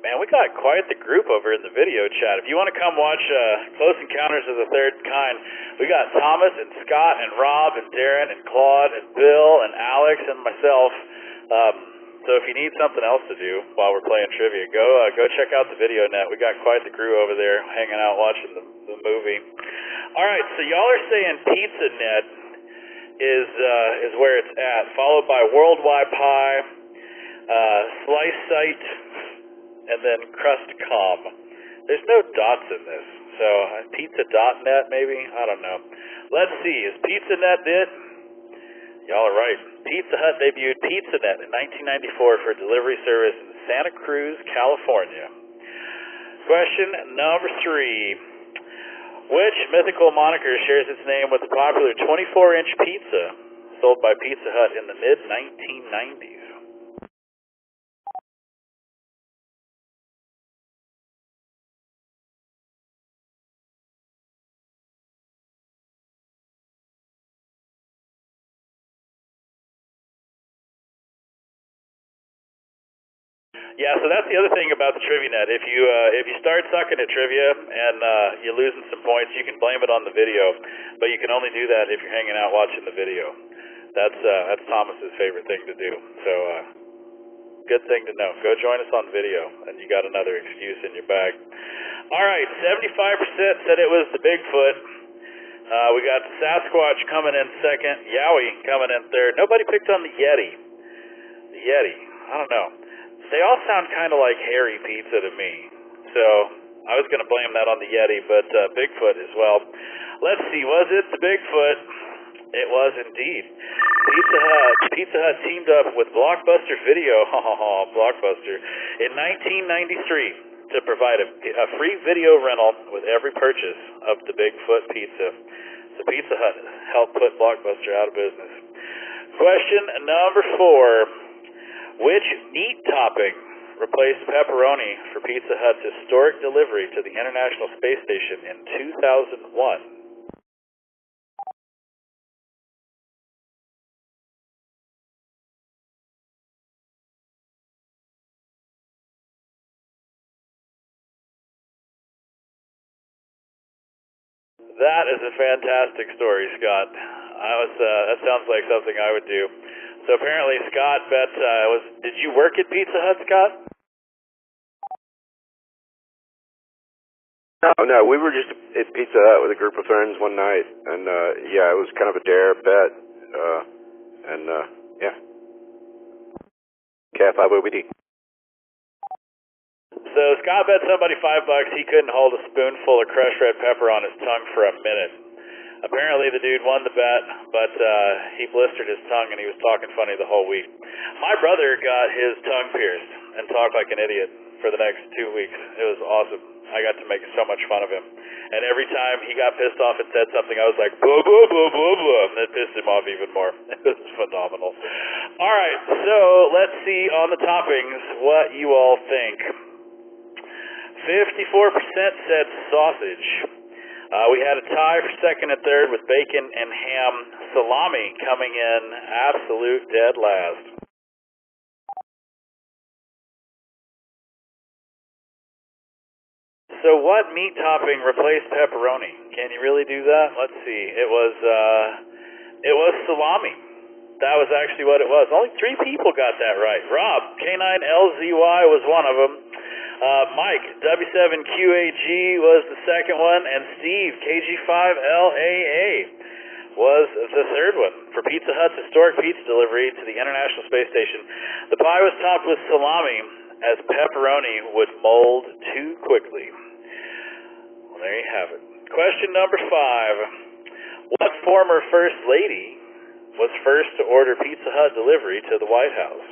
Man, we got quite the group over in the video chat. If you want to come watch Close Encounters of the Third Kind, we got Thomas and Scott and Rob and Darren and Claude and Bill and Alex and myself. So if you need something else to do while we're playing trivia, go check out the video net. We got quite the crew over there hanging out watching the movie. All right, so y'all are saying Pizza Net is where it's at, followed by Worldwide Pie, Slice Site, and then Crust.com. There's no dots in this, so pizza.net maybe? I don't know. Let's see, is PizzaNet it? Y'all are right. Pizza Hut debuted PizzaNet in 1994 for delivery service in Santa Cruz, California. Question number 3. Which mythical moniker shares its name with the popular 24-inch pizza sold by Pizza Hut in the mid-1990s? Yeah, so that's the other thing about the TriviaNet. If you start sucking at trivia and you're losing some points, you can blame it on the video, but you can only do that if you're hanging out watching the video. That's Thomas's favorite thing to do. So good thing to know. Go join us on video, and you got another excuse in your bag. All right, 75% said it was the Bigfoot. We got the Sasquatch coming in second. Yowie coming in third. Nobody picked on the Yeti. The Yeti. I don't know. They all sound kind of like hairy pizza to me, so I was going to blame that on the Yeti, but Bigfoot as well. Let's see, was it the Bigfoot? It was indeed. Pizza Hut teamed up with Blockbuster Video, Blockbuster, in 1993 to provide a free video rental with every purchase of the Bigfoot pizza. So Pizza Hut helped put Blockbuster out of business. Question number 4. Which meat topping replaced pepperoni for Pizza Hut's historic delivery to the International Space Station in 2001? That is a fantastic story, Scott. That sounds like something I would do. So apparently Scott bet, did you work at Pizza Hut, Scott? No, we were just at Pizza Hut with a group of friends one night, and yeah, it was kind of a dare bet, and yeah. Cat 5 OBD. So Scott bet somebody $5 he couldn't hold a spoonful of crushed red pepper on his tongue for a minute. Apparently the dude won the bet, but he blistered his tongue and he was talking funny the whole week. My brother got his tongue pierced and talked like an idiot for the next 2 weeks. It was awesome. I got to make so much fun of him. And every time he got pissed off and said something, I was like, blah, blah, blah, blah, blah. And it pissed him off even more. It was phenomenal. All right, so let's see on the toppings what you all think. 54% said sausage. We had a tie for second and third with bacon and ham. Salami coming in absolute dead last. So what meat topping replaced pepperoni? Can you really do that? Let's see. It was salami. That was actually what it was. Only 3 people got that right. Rob, K9LZY was one of them. Mike, W7QAG was the second one, and Steve, KG5LAA was the third one. For Pizza Hut's historic pizza delivery to the International Space Station, the pie was topped with salami as pepperoni would mold too quickly. Well, there you have it. Question number 5. What former First Lady was first to order Pizza Hut delivery to the White House?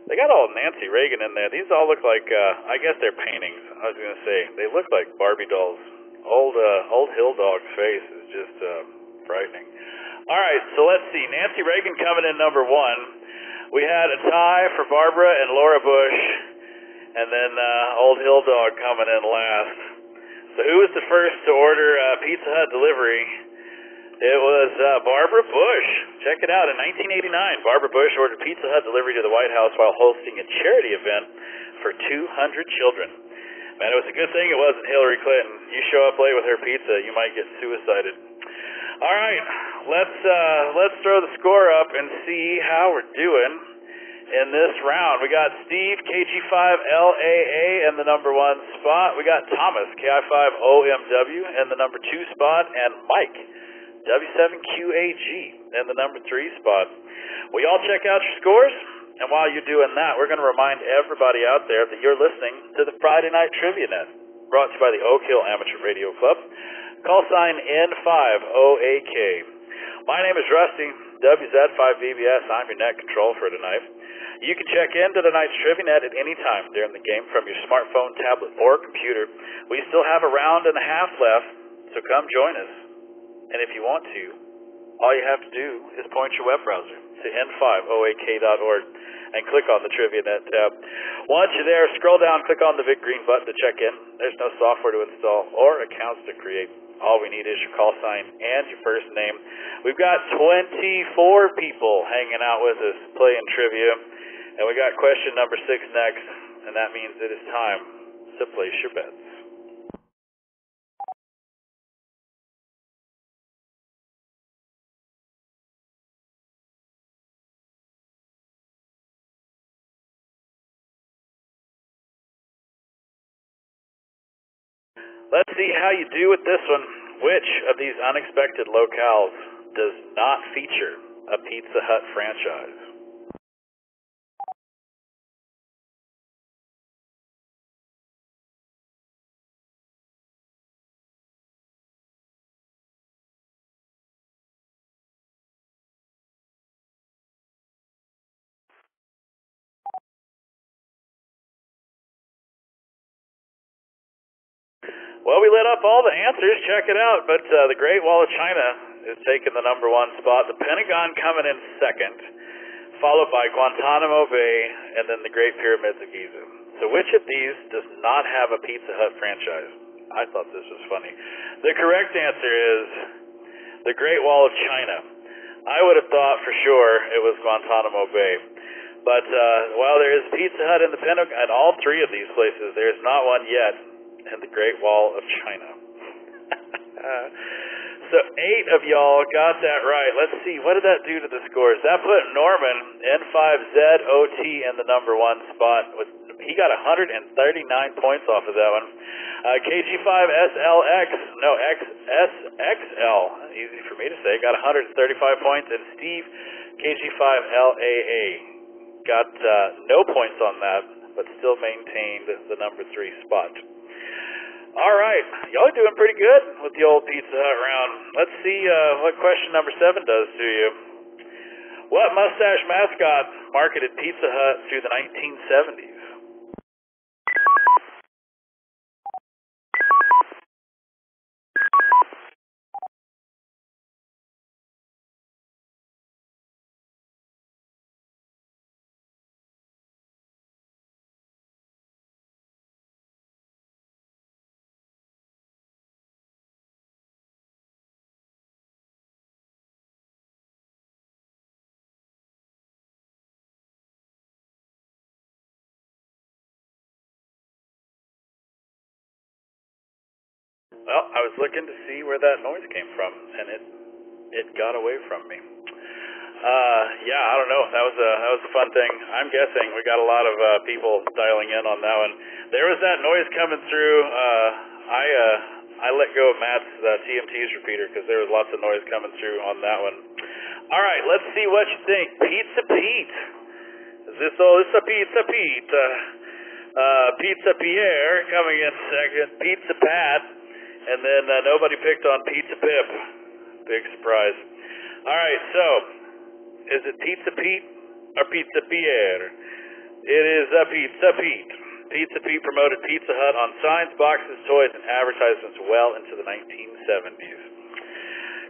They got all Nancy Reagan in there. These all look like, I guess they're paintings. I was going to say, they look like Barbie dolls. Old Hill Dog's face is just frightening. All right, so let's see. Nancy Reagan coming in number 1. We had a tie for Barbara and Laura Bush, and then Old Hill Dog coming in last. So who was the first to order Pizza Hut delivery? It was Barbara Bush. Check it out. In 1989, Barbara Bush ordered Pizza Hut delivery to the White House while hosting a charity event for 200 children. Man, it was a good thing it wasn't Hillary Clinton. You show up late with her pizza, you might get suicided. All right, let's throw the score up and see how we're doing in this round. We got Steve, KG5LAA, in the number 1 spot. We got Thomas, KI5OMW, in the number 2 spot, and Mike, W7QAG, in the number 3 spot. Will y'all check out your scores? And while you're doing that, we're going to remind everybody out there that you're listening to the Friday Night Trivia Net, brought to you by the Oak Hill Amateur Radio Club. Call sign N5OAK. My name is Rusty, WZ5VBS. I'm your net control for tonight. You can check into tonight's Trivia Net at any time during the game from your smartphone, tablet, or computer. We still have a round and a half left, so come join us. And if you want to, all you have to do is point your web browser to n5oak.org and click on the Trivia Net tab. Once you're there, scroll down, click on the big green button to check in. There's no software to install or accounts to create. All we need is your call sign and your first name. We've got 24 people hanging out with us playing trivia, and we got question number 6 next, and that means it is time to place your bets. Let's see how you do with this one. Which of these unexpected locales does not feature a Pizza Hut franchise? Well, we lit up all the answers. Check it out. But the Great Wall of China is taking the number 1 spot. The Pentagon coming in second, followed by Guantanamo Bay, and then the Great Pyramids of Giza. So which of these does not have a Pizza Hut franchise? I thought this was funny. The correct answer is the Great Wall of China. I would have thought for sure it was Guantanamo Bay. But while there is Pizza Hut in the Pentagon, at all 3 of these places, there's not one yet in the Great Wall of China. So 8 of y'all got that right. Let's see, what did that do to the scores? That put Norman, N5ZOT, in the number 1 spot. He got 139 points off of that one. KG5SLX, no, XSXL, easy for me to say, got 135 points. And Steve, KG5LAA, got no points on that, but still maintained the number 3 spot. All right, y'all are doing pretty good with the old Pizza Hut round. Let's see what question number 7 does to you. What mustache mascot marketed Pizza Hut through the 1970s? Well, I was looking to see where that noise came from, and it got away from me. Yeah, I don't know. That was a fun thing. I'm guessing we got a lot of people dialing in on that one. There was that noise coming through. I let go of Matt's TMT's repeater because there was lots of noise coming through on that one. All right, let's see what you think. Pizza Pete. This is a Pizza Pete. Pizza Pierre coming in second. Pizza Pat. And then nobody picked on Pizza Pip. Big surprise. All right, so is it Pizza Pete or Pizza Pierre? It is a Pizza Pete. Pizza Pete promoted Pizza Hut on signs, boxes, toys, and advertisements well into the 1970s.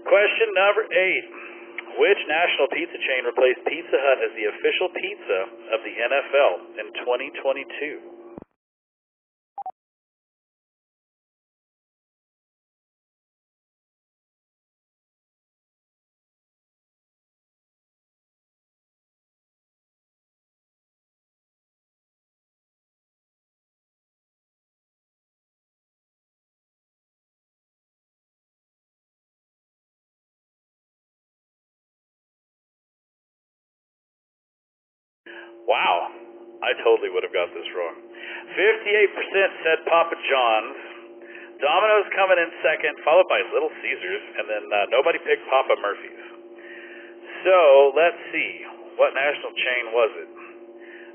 Question number 8. Which national pizza chain replaced Pizza Hut as the official pizza of the NFL in 2022? Wow, I totally would have got this wrong. 58% said Papa John's. Domino's coming in second, followed by Little Caesars, and then nobody picked Papa Murphy's. So, let's see. What national chain was it?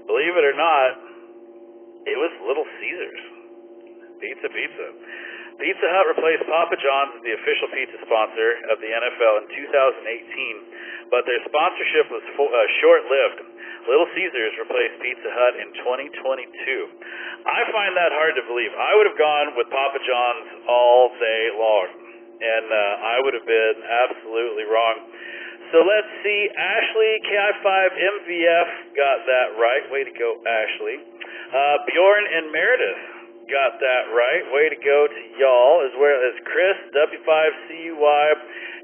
Believe it or not, it was Little Caesars. Pizza. Pizza Hut replaced Papa John's as the official pizza sponsor of the NFL in 2018, but their sponsorship was short-lived. Little Caesars replaced Pizza Hut in 2022. I find that hard to believe. I would have gone with Papa John's all day long, and I would have been absolutely wrong. So let's see. Ashley, KI5MVF got that right. Way to go, Ashley. Bjorn and Meredith got that right. Way to go to y'all, as well as Chris, W5CUY,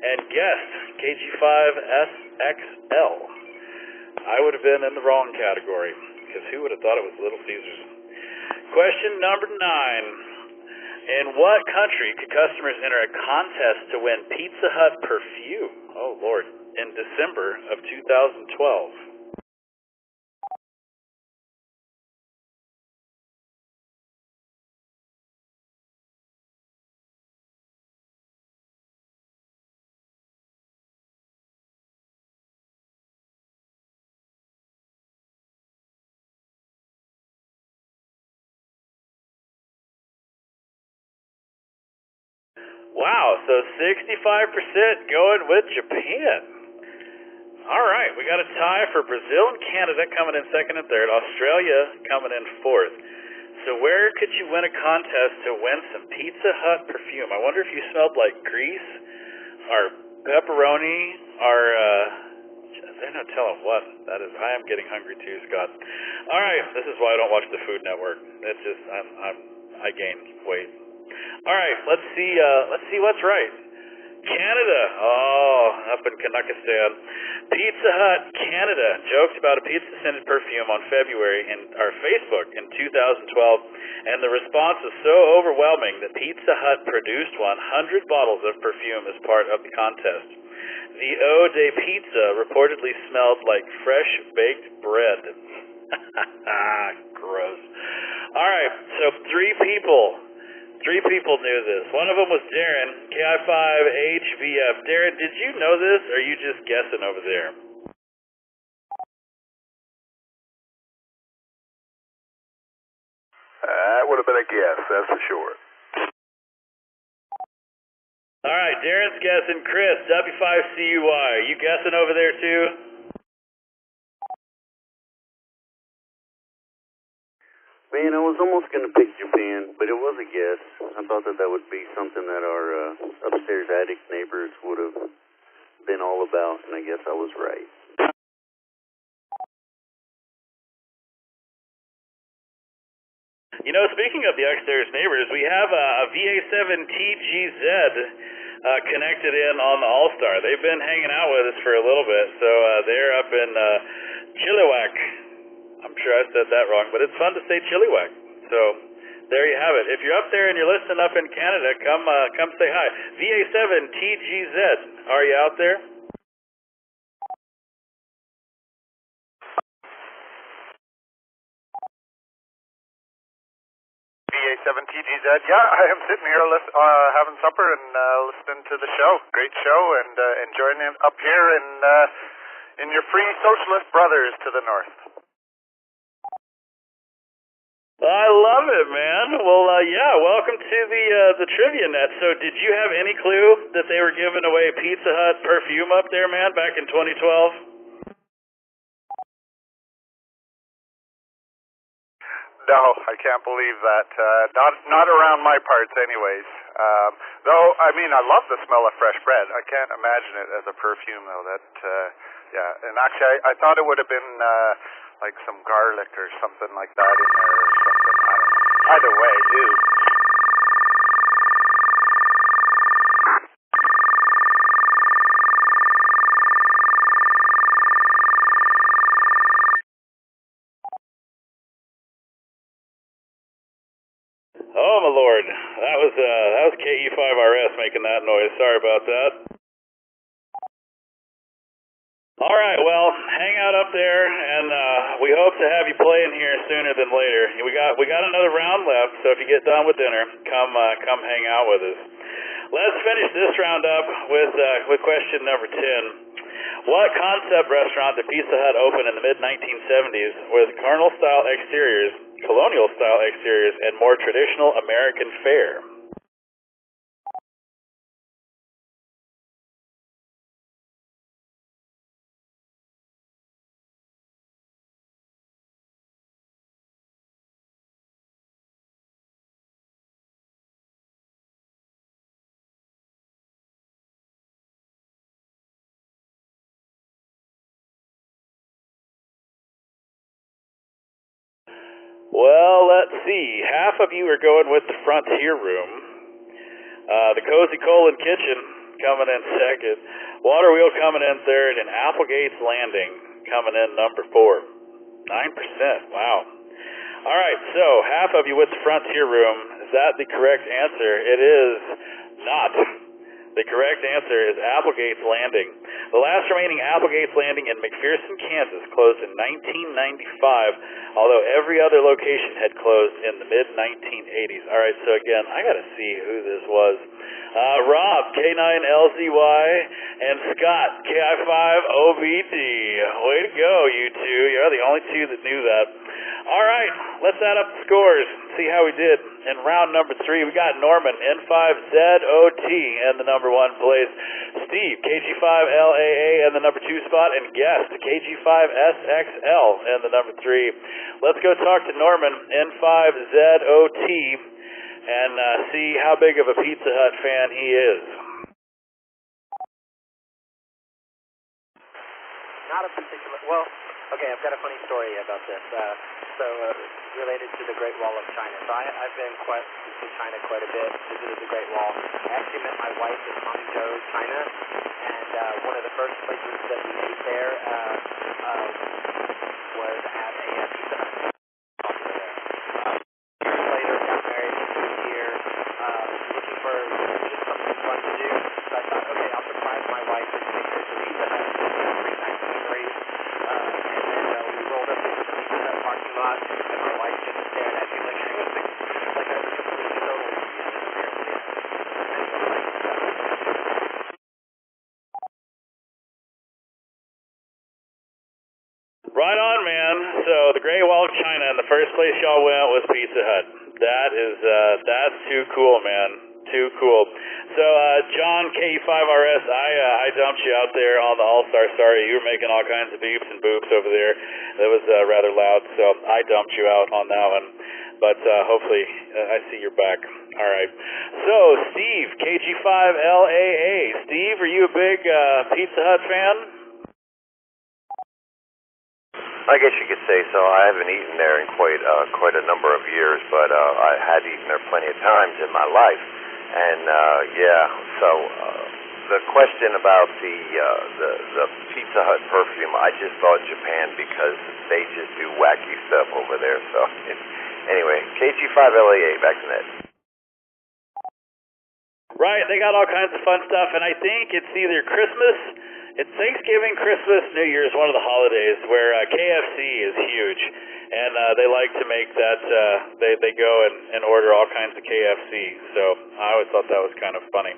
and guest, KG5SXL. I would have been in the wrong category, because who would have thought it was Little Caesars? Question number 9. In what country could customers enter a contest to win Pizza Hut perfume? Oh, Lord. In December of 2012. Wow, so 65% going with Japan. All right, we got a tie for Brazil and Canada coming in second and third. Australia coming in fourth. So where could you win a contest to win some Pizza Hut perfume? I wonder if you smelled like grease or pepperoni or they're not telling what that is. I am getting hungry too, Scott. All right, this is why I don't watch the Food Network. It's just I gain weight. All right, let's see what's right. Canada, up in Kanakistan. Pizza Hut Canada joked about a pizza-scented perfume on Facebook in 2012, and the response was so overwhelming that Pizza Hut produced 100 bottles of perfume as part of the contest. The Eau de Pizza reportedly smelled like fresh baked bread. Gross. All right, so three people knew this. One of them was Darren, KI5HVF. Darren, did you know this, or are you just guessing over there? That would have been a guess, that's for sure. All right, Darren's guessing. Chris, W5CUY, are you guessing over there too? Man, I was almost going to pick Japan, but it was a guess. I thought that would be something that our upstairs attic neighbors would have been all about, and I guess I was right. You know, speaking of the upstairs neighbors, we have a VA7TGZ connected in on the All-Star. They've been hanging out with us for a little bit, so they're up in Chilliwack. I'm sure I said that wrong, but it's fun to say Chilliwack. So There you have it. If you're up there and you're listening up in Canada, come say hi. VA7TGZ, are you out there? VA7TGZ, yeah, I am sitting here having supper and listening to the show. Great show, and enjoying it up here in your free socialist brothers to the north. I love it, man. Well, yeah, welcome to the Trivia Net. So did you have any clue that they were giving away Pizza Hut perfume up there, man, back in 2012? No, I can't believe that. Not around my parts anyways. Though, I mean, I love the smell of fresh bread. I can't imagine it as a perfume, though. Yeah. And actually, I thought it would have been like some garlic or something like that in there or something. I don't know. Either way, ew. Oh, my Lord. That was KE5RS making that noise. Sorry about that. All right, well, hang out up there, and we hope to have you playing here sooner than later. We got another round left, so if you get done with dinner, come hang out with us. Let's finish this round up with question number 10. What concept restaurant did Pizza Hut open in the mid-1970s with colonial-style exteriors, and more traditional American fare? Well, let's see. Half of you are going with the Frontier Room. The Cozy Colon Kitchen coming in second. Water Wheel coming in third, and Applegate's Landing coming in number 4. 9%. Wow. All right, so half of you with the Frontier Room. Is that the correct answer? It is not. The correct answer is Applegate's Landing. The last remaining Applegate's Landing in McPherson, Kansas closed in 1995, although every other location had closed in the mid-1980s. All right, so again, I got to see who this was. Rob, K9LZY, and Scott, KI5OBD. Way to go, you two. You're the only two that knew that. All right, let's add up the scores, see how we did. In round number 3, we got Norman, N5ZOT, in the number 1 place. Steve, KG5LAA, in the number 2 spot. And Guest, KG5SXL, in the number 3. Let's go talk to Norman, N5ZOT, and see how big of a Pizza Hut fan he is. Not a particular, well, okay, I've got a funny story about this. Related to the Great Wall of China. So I've been to China quite a bit, visited the Great Wall. I actually met my wife in Hangzhou, China, and one of the first places that we ate there was at a Pizza Hut. Years later, got married this year, looking for just something fun to do. So I thought, okay, I'll surprise my wife and take her to Pizza Hut. Pretty nice memories. And then we rolled up into the Pizza Hut parking lot, and my wife just stared at me like I was completely totally Right on, man. So the Great Wall of China, and the first place y'all went was Pizza Hut. That's too cool, man. Too cool. So, John KE5RS, I dumped you out there on the All-Star. Sorry, you were making all kinds of beeps and boops over there. That was rather loud, so I dumped you out on that one. But hopefully, I see you're back. All right. So, Steve, KG5LAA. Steve, are you a big Pizza Hut fan? I guess you could say so. I haven't eaten there in quite a number of years, but I had eaten there plenty of times in my life. And the question about the Pizza Hut perfume, I just thought Japan because they just do wacky stuff over there. So Anyway, KG5LA8, back to Ned. Right, they got all kinds of fun stuff, and I think it's either it's Thanksgiving, Christmas, New Year's, one of the holidays where KFC is huge, and they like to make that, they go and order all kinds of KFC, so I always thought that was kind of funny.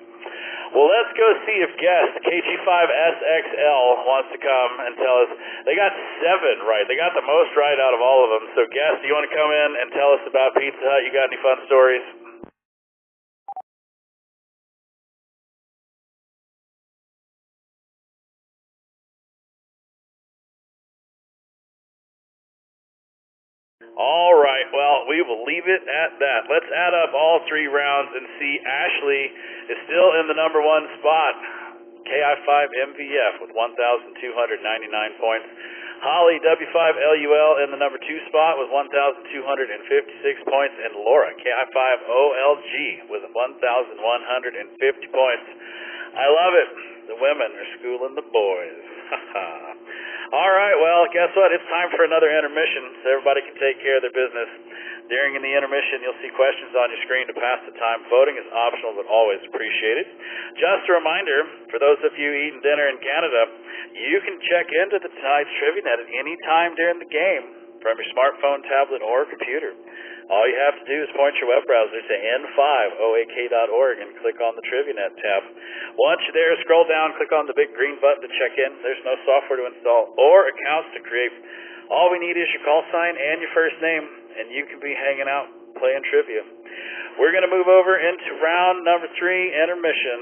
Well, let's go see if guest KG5SXL wants to come and tell us. They got 7 right. They got the most right out of all of them. So, guest, do you want to come in and tell us about Pizza Hut? You got any fun stories? All right, well, we will leave it at that. Let's add up all 3 rounds and see. Ashley is still in the number 1 spot, KI5MVF with 1,299 points. Holly W5LUL in the number 2 spot with 1,256 points. And Laura, KI5OLG with 1,150 points. I love it. The women are schooling the boys. All right, well, guess what? It's time for another intermission, so everybody can take care of their business. During the intermission, you'll see questions on your screen to pass the time. Voting is optional, but always appreciated. Just a reminder, for those of you eating dinner in Canada, you can check into the tonight's TriviaNet at any time during the game from your smartphone, tablet, or computer. All you have to do is point your web browser to n5oak.org and click on the TriviaNet tab. Once you're there, scroll down, click on the big green button to check in. There's no software to install or accounts to create. All we need is your call sign and your first name, and you can be hanging out playing trivia. We're going to move over into round number 3, intermission.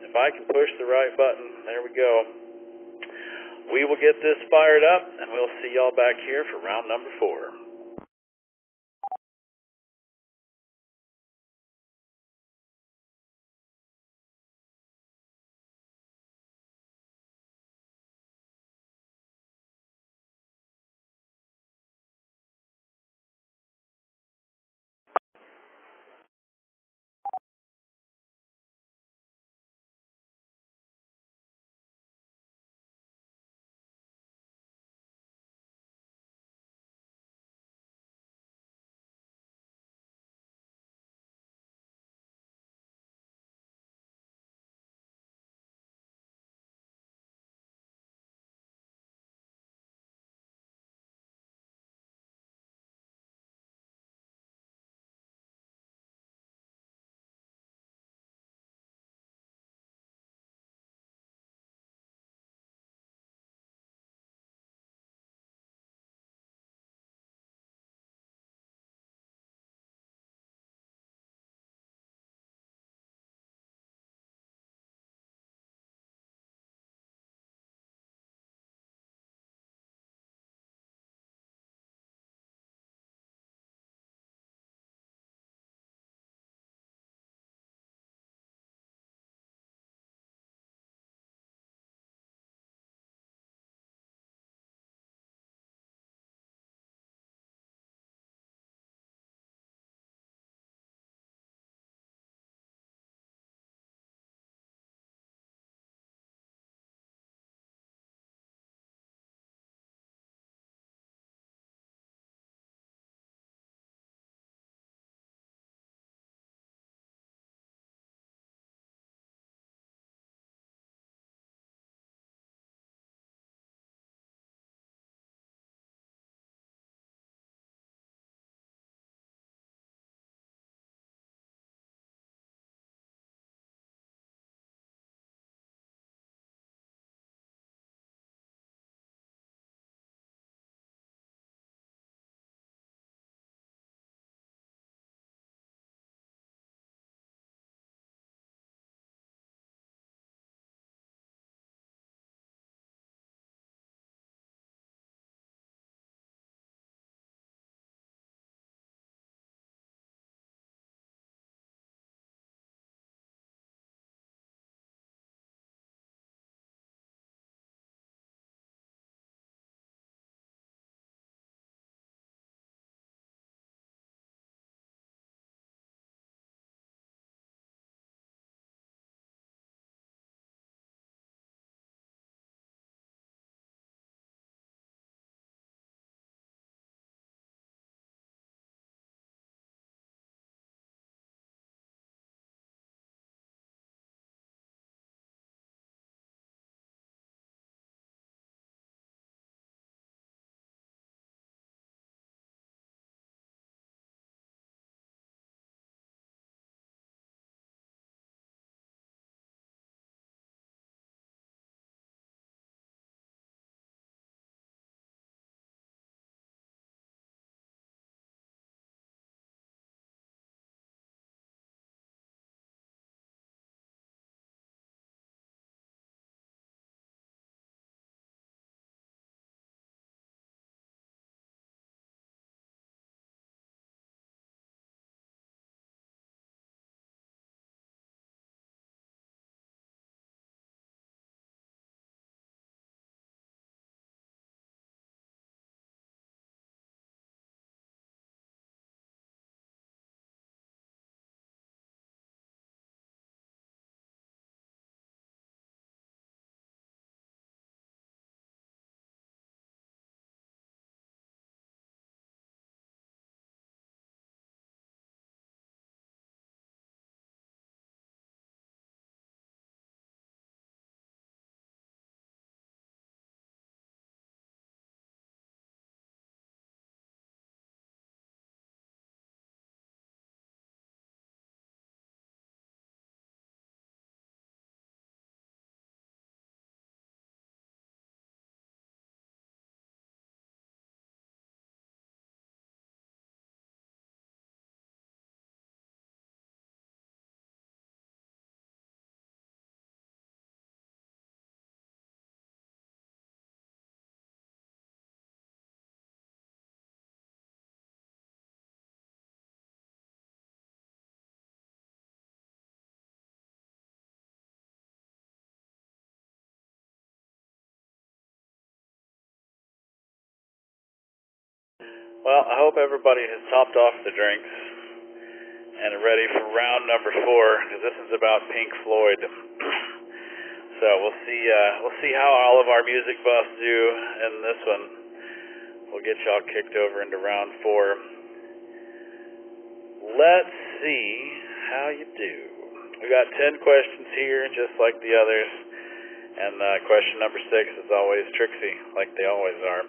If I can push the right button, there we go. We will get this fired up, and we'll see y'all back here for round number 4. Well, I hope everybody has topped off the drinks and are ready for round number 4, because this is about Pink Floyd. So we'll see how all of our music buffs do in this one. We'll get y'all kicked over into round 4. Let's see how you do. We got 10 questions here, just like the others. And question number 6 is always Trixie, like they always are.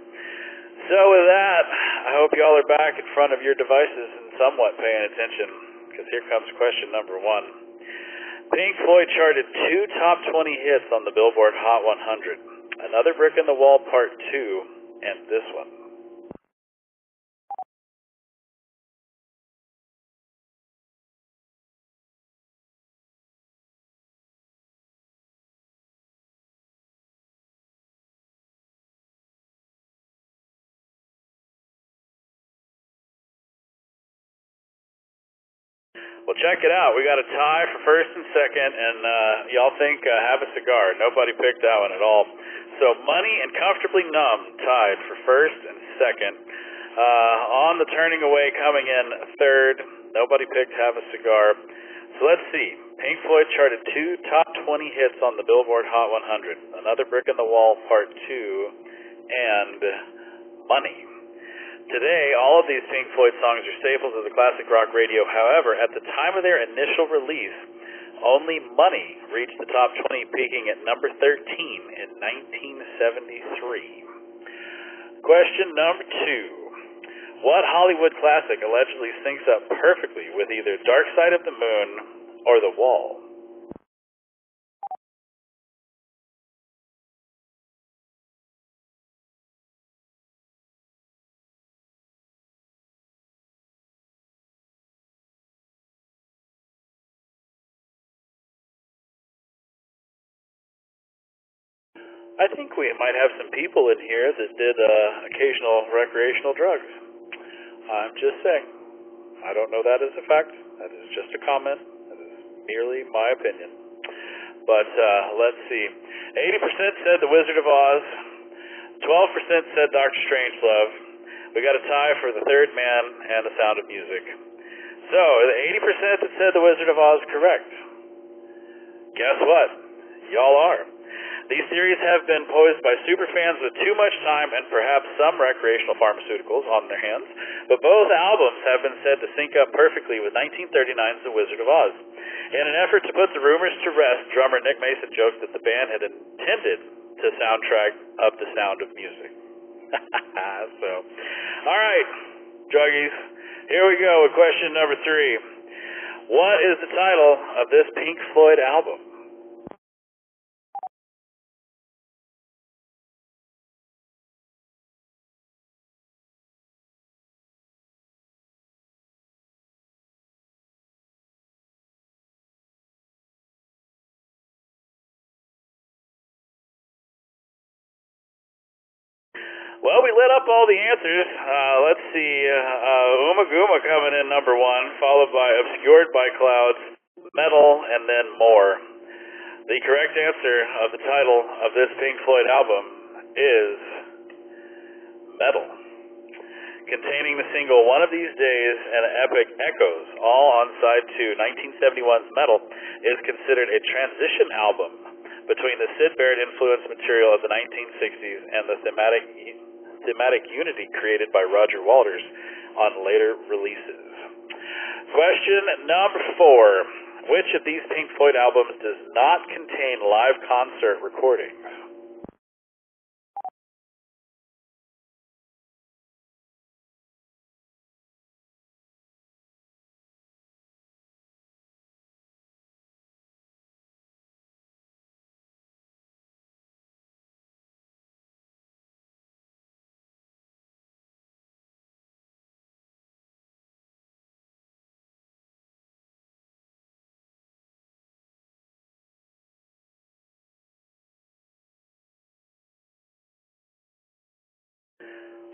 So with that, I hope y'all are back in front of your devices and somewhat paying attention, because here comes question number 1. Pink Floyd charted 2 top 20 hits on the Billboard Hot 100. Another Brick in the Wall Part 2, and this one. Well, check it out. We got a tie for first and second, and y'all think Have a Cigar. Nobody picked that one at all. So Money and Comfortably Numb tied for first and second. On the Turning Away coming in third. Nobody picked Have a Cigar. So let's see. Pink Floyd charted 2 top 20 hits on the Billboard Hot 100. Another Brick in the Wall Part 2 and Money. Today, all of these Pink Floyd songs are staples of the classic rock radio. However, at the time of their initial release, only Money reached the top 20, peaking at number 13 in 1973. Question number 2. What Hollywood classic allegedly syncs up perfectly with either Dark Side of the Moon or The Wall? I think we might have some people in here that did occasional recreational drugs. I'm just saying. I don't know that as a fact. That is just a comment. That is merely my opinion. But let's see. 80% said The Wizard of Oz. 12% said Dr. Strangelove. We got a tie for The Third Man and The Sound of Music. So, the 80% that said The Wizard of Oz correct. Guess what? Y'all are. These theories have been posed by superfans with too much time and perhaps some recreational pharmaceuticals on their hands, but both albums have been said to sync up perfectly with 1939's The Wizard of Oz. In an effort to put the rumors to rest, drummer Nick Mason joked that the band had intended to soundtrack up The Sound of Music. So, all right, druggies, here we go with question number 3. What is the title of this Pink Floyd album? Well, we lit up all the answers. Let's see. Ummagumma coming in number 1, followed by Obscured by Clouds, Metal, and then More. The correct answer of the title of this Pink Floyd album is Metal. Containing the single One of These Days and epic Echoes, all on side 2, 1971's Metal, is considered a transition album between the Syd Barrett influenced material of the 1960s and the thematic unity created by Roger Waters on later releases. Question number 4. Which of these Pink Floyd albums does not contain live concert recordings?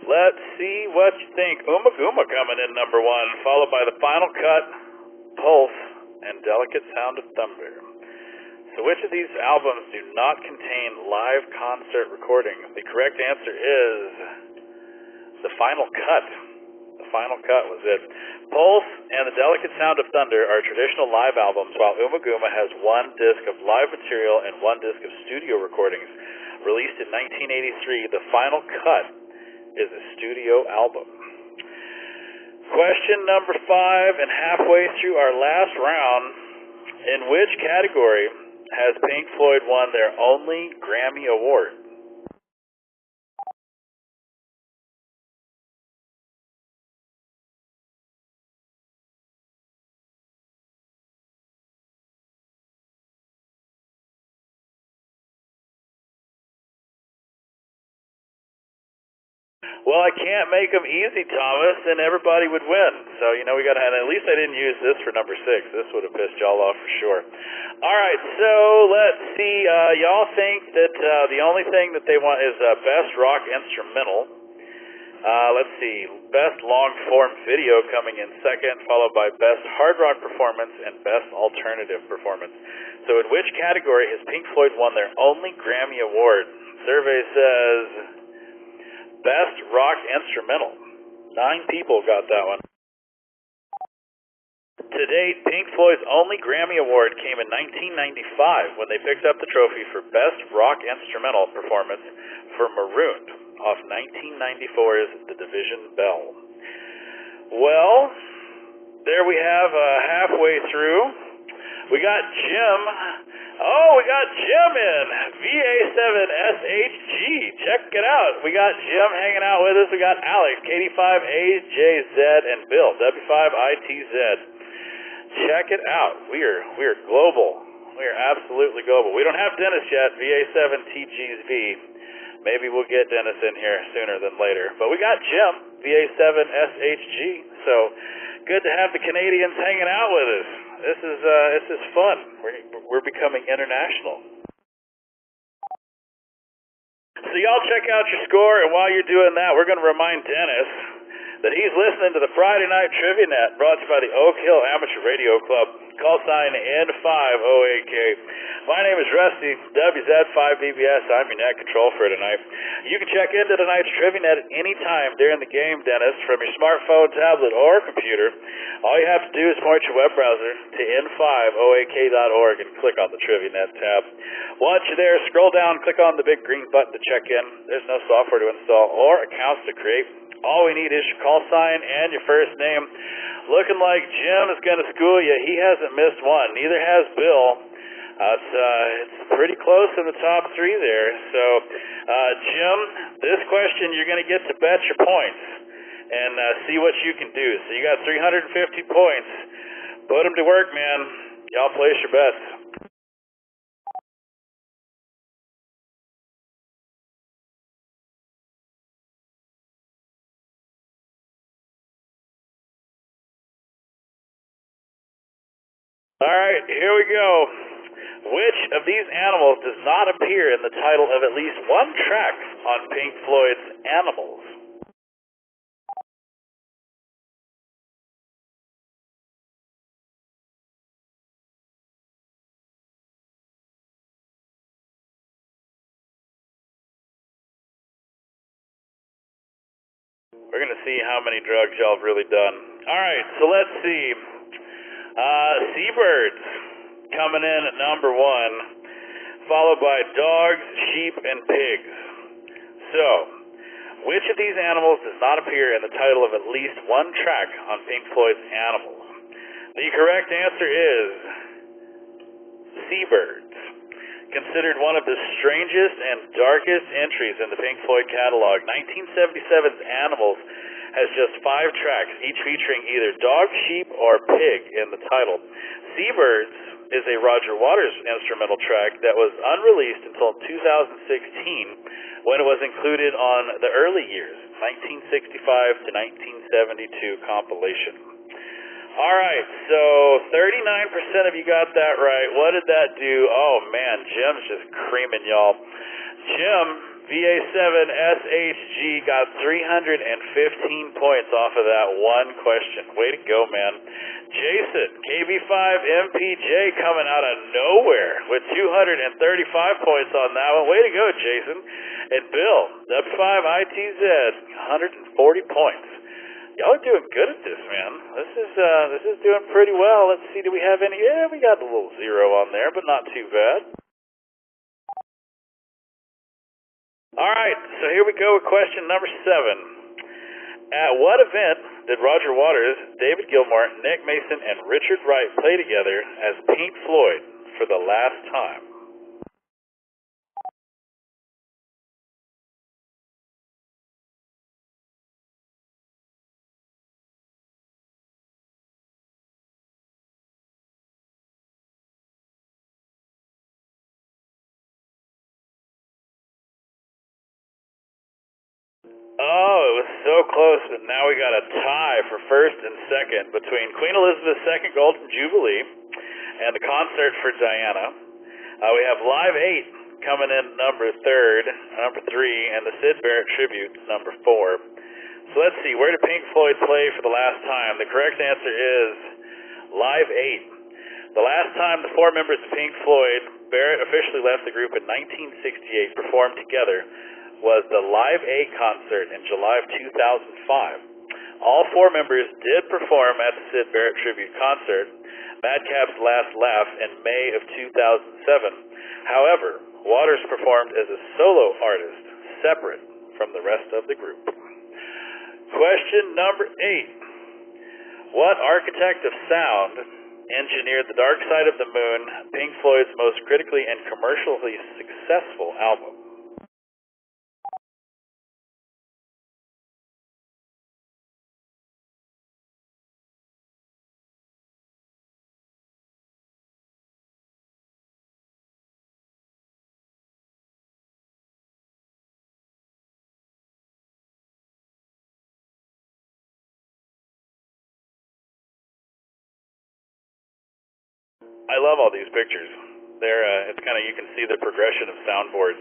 Let's see what you think. Ummagumma coming in number 1, followed by The Final Cut, Pulse, and Delicate Sound of Thunder. So which of these albums do not contain live concert recordings? The correct answer is The Final Cut. Final Cut was it. Pulse and The Delicate Sound of Thunder are traditional live albums, while Umaguma has 1 disc of live material and 1 disc of studio recordings. Released in 1983, The Final Cut is a studio album. Question number 5, and halfway through our last round, in which category has Pink Floyd won their only Grammy Award? Well, I can't make them easy, Thomas, and everybody would win. So, you know, we got to have, at least I didn't use this for number 6. This would have pissed y'all off for sure. All right, so let's see. Y'all think that the only thing that they want is Best Rock Instrumental. Let's see. Best Long-Form Video coming in second, followed by Best Hard Rock Performance and Best Alternative Performance. So in which category has Pink Floyd won their only Grammy Award? Survey says Best Rock Instrumental. 9 people got that one. To date, Pink Floyd's only Grammy Award came in 1995 when they picked up the trophy for Best Rock Instrumental Performance for Marooned off 1994's The Division Bell. Well, there we have halfway through. We got Jim. Oh, we got Jim in. VA7SHG. Check it out. We got Jim hanging out with us. We got Alex, KD5AJZ, and Bill, W5ITZ. Check it out. We are global. We are absolutely global. We don't have Dennis yet, VA7TGV. Maybe we'll get Dennis in here sooner than later. But we got Jim, VA7SHG. So good to have the Canadians hanging out with us. This is fun. We're becoming international. So y'all check out your score, and while you're doing that, we're going to remind Dennis that he's listening to the Friday Night Trivia Net, brought to you by the Oak Hill Amateur Radio Club. Call sign N5OAK. My name is Rusty, WZ5BBS. I'm your net control for tonight. You can check into tonight's Trivia Net at any time during the game, Dennis, from your smartphone, tablet, or computer. All you have to do is point your web browser to n5oak.org and click on the Trivia Net tab. Once you're there, scroll down, click on the big green button to check in. There's no software to install or accounts to create. All we need is your call sign and your first name. Looking like Jim is going to school you. He hasn't missed one. Neither has Bill. It's pretty close in the top 3 there. So, Jim, this question you're going to get to bet your points and see what you can do. So you got 350 points. Put them to work, man. Y'all place your bets. All right, here we go. Which of these animals does not appear in the title of at least one track on Pink Floyd's Animals? We're going to see how many drugs y'all have really done. All right, so let's see. Seabirds coming in at number 1, followed by dogs, sheep, and pigs. So, which of these animals does not appear in the title of at least one track on Pink Floyd's Animals? The correct answer is Seabirds. Considered one of the strangest and darkest entries in the Pink Floyd catalog, 1977's Animals has just 5 tracks, each featuring either dog, sheep, or pig in the title. Seabirds is a Roger Waters instrumental track that was unreleased until 2016 when it was included on the early years, 1965 to 1972 compilation. All right, so 39% of you got that right. What did that do? Oh, man, Jim's just creaming y'all. Jim, VA7SHG, got 315 points off of that one question. Way to go, man. Jason, KB5MPJ, coming out of nowhere with 235 points on that one. Way to go, Jason. And Bill, W5ITZ, 140 points. Y'all are doing good at this, man. This is doing pretty well. Let's see, do we have any? Yeah, we got a little zero on there, but not too bad. All right, so here we go with question number 7. At what event did Roger Waters, David Gilmour, Nick Mason, and Richard Wright play together as Pink Floyd for the last time? Oh, it was so close, but now we got a tie for first and second between Queen Elizabeth's second Golden Jubilee and the concert for Diana. We have Live 8 coming in number 3, and the Syd Barrett tribute number 4. So let's see, where did Pink Floyd play for the last time? The correct answer is Live 8. The last time the 4 members of Pink Floyd, Barrett officially left the group in 1968, performed together was the Live 8 concert in July of 2005. All 4 members did perform at the Syd Barrett tribute concert, Madcap's Last Laugh, in May of 2007. However, Waters performed as a solo artist, separate from the rest of the group. Question number 8. What architect of sound engineered The Dark Side of the Moon, Pink Floyd's most critically and commercially successful album? I love all these pictures. It's kind of, you can see the progression of soundboards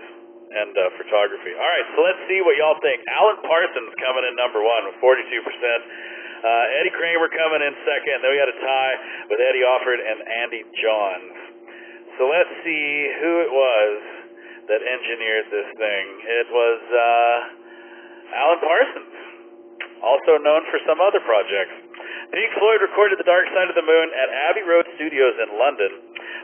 and photography. All right, so let's see what y'all think. Alan Parsons coming in number 1 with 42%. Eddie Kramer coming in second. Then we got a tie with Eddie Offord and Andy Johns. So let's see who it was that engineered this thing. It was Alan Parsons, also known for some other projects. Pink Floyd recorded The Dark Side of the Moon at Abbey Road Studios in London.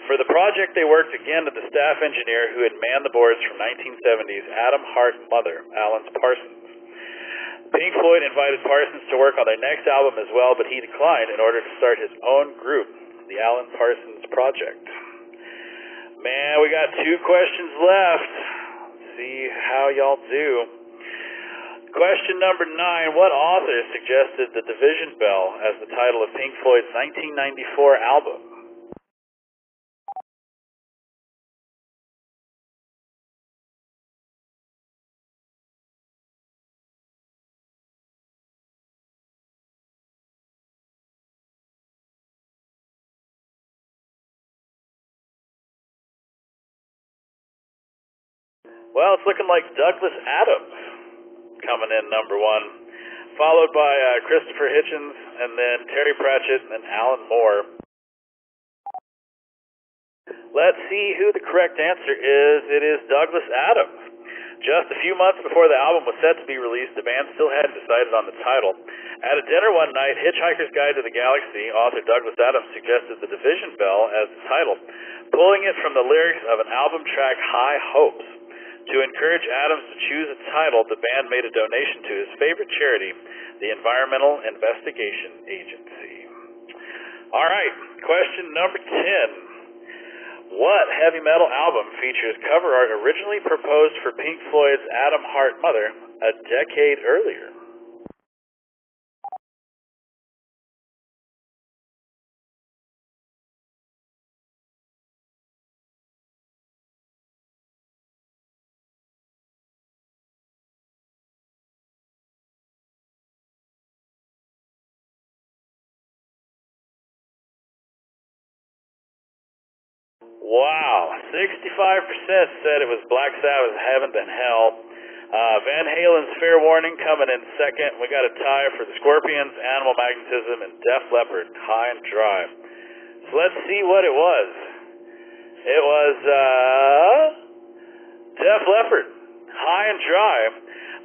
For the project, they worked again with the staff engineer who had manned the boards from 1970's Adam Hart's mother, Alan Parsons. Pink Floyd invited Parsons to work on their next album as well, but he declined in order to start his own group, the Alan Parsons Project. Man, we got 2 questions left. Let's see how y'all do. Question number 9. What author suggested The Division Bell as the title of Pink Floyd's 1994 album? Well, it's looking like Douglas Adams coming in number 1, followed by Christopher Hitchens, and then Terry Pratchett, and then Alan Moore. Let's see who the correct answer is. It is Douglas Adams. Just a few months before the album was set to be released, the band still hadn't decided on the title. At a dinner one night, Hitchhiker's Guide to the Galaxy, author Douglas Adams suggested The Division Bell as the title, pulling it from the lyrics of an album track, High Hopes. To encourage Adams to choose a title, the band made a donation to his favorite charity, the Environmental Investigation Agency. All right, question number 10. What heavy metal album features cover art originally proposed for Pink Floyd's Adam Hart mother a decade earlier? Wow, 65% said it was Black Sabbath's Heaven and Hell. Van Halen's Fair Warning coming in second. We got a tie for the Scorpions, Animal Magnetism, and Def Leppard, High and Dry. So let's see what it was. It was Def Leppard, High and Dry.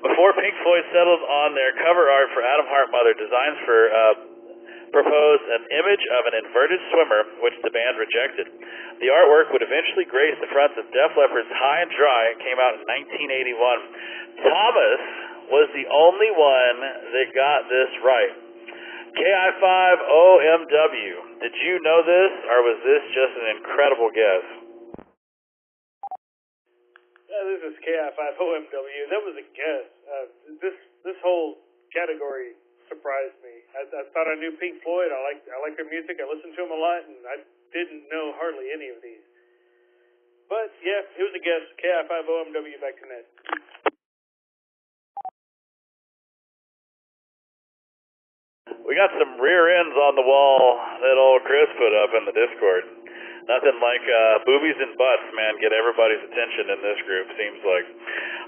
Before Pink Floyd settled on their cover art for Adam Hart Mother, designs for proposed an image of an inverted swimmer, which the band rejected. The artwork would eventually grace the fronts of Def Leppard's High and Dry and came out in 1981. Thomas was the only one that got this right. KI5OMW. Did you know this, or was this just an incredible guess? This is KI5OMW. That was a guess. This whole category surprised me. I thought I knew Pink Floyd. I like their music. I listened to them a lot, and I didn't know hardly any of these. But yeah, it was a guess. KI5OMW back to net. We got some rear ends on the wall that old Chris put up in the Discord. Nothing like boobies and butts, man. Get everybody's attention in this group, seems like.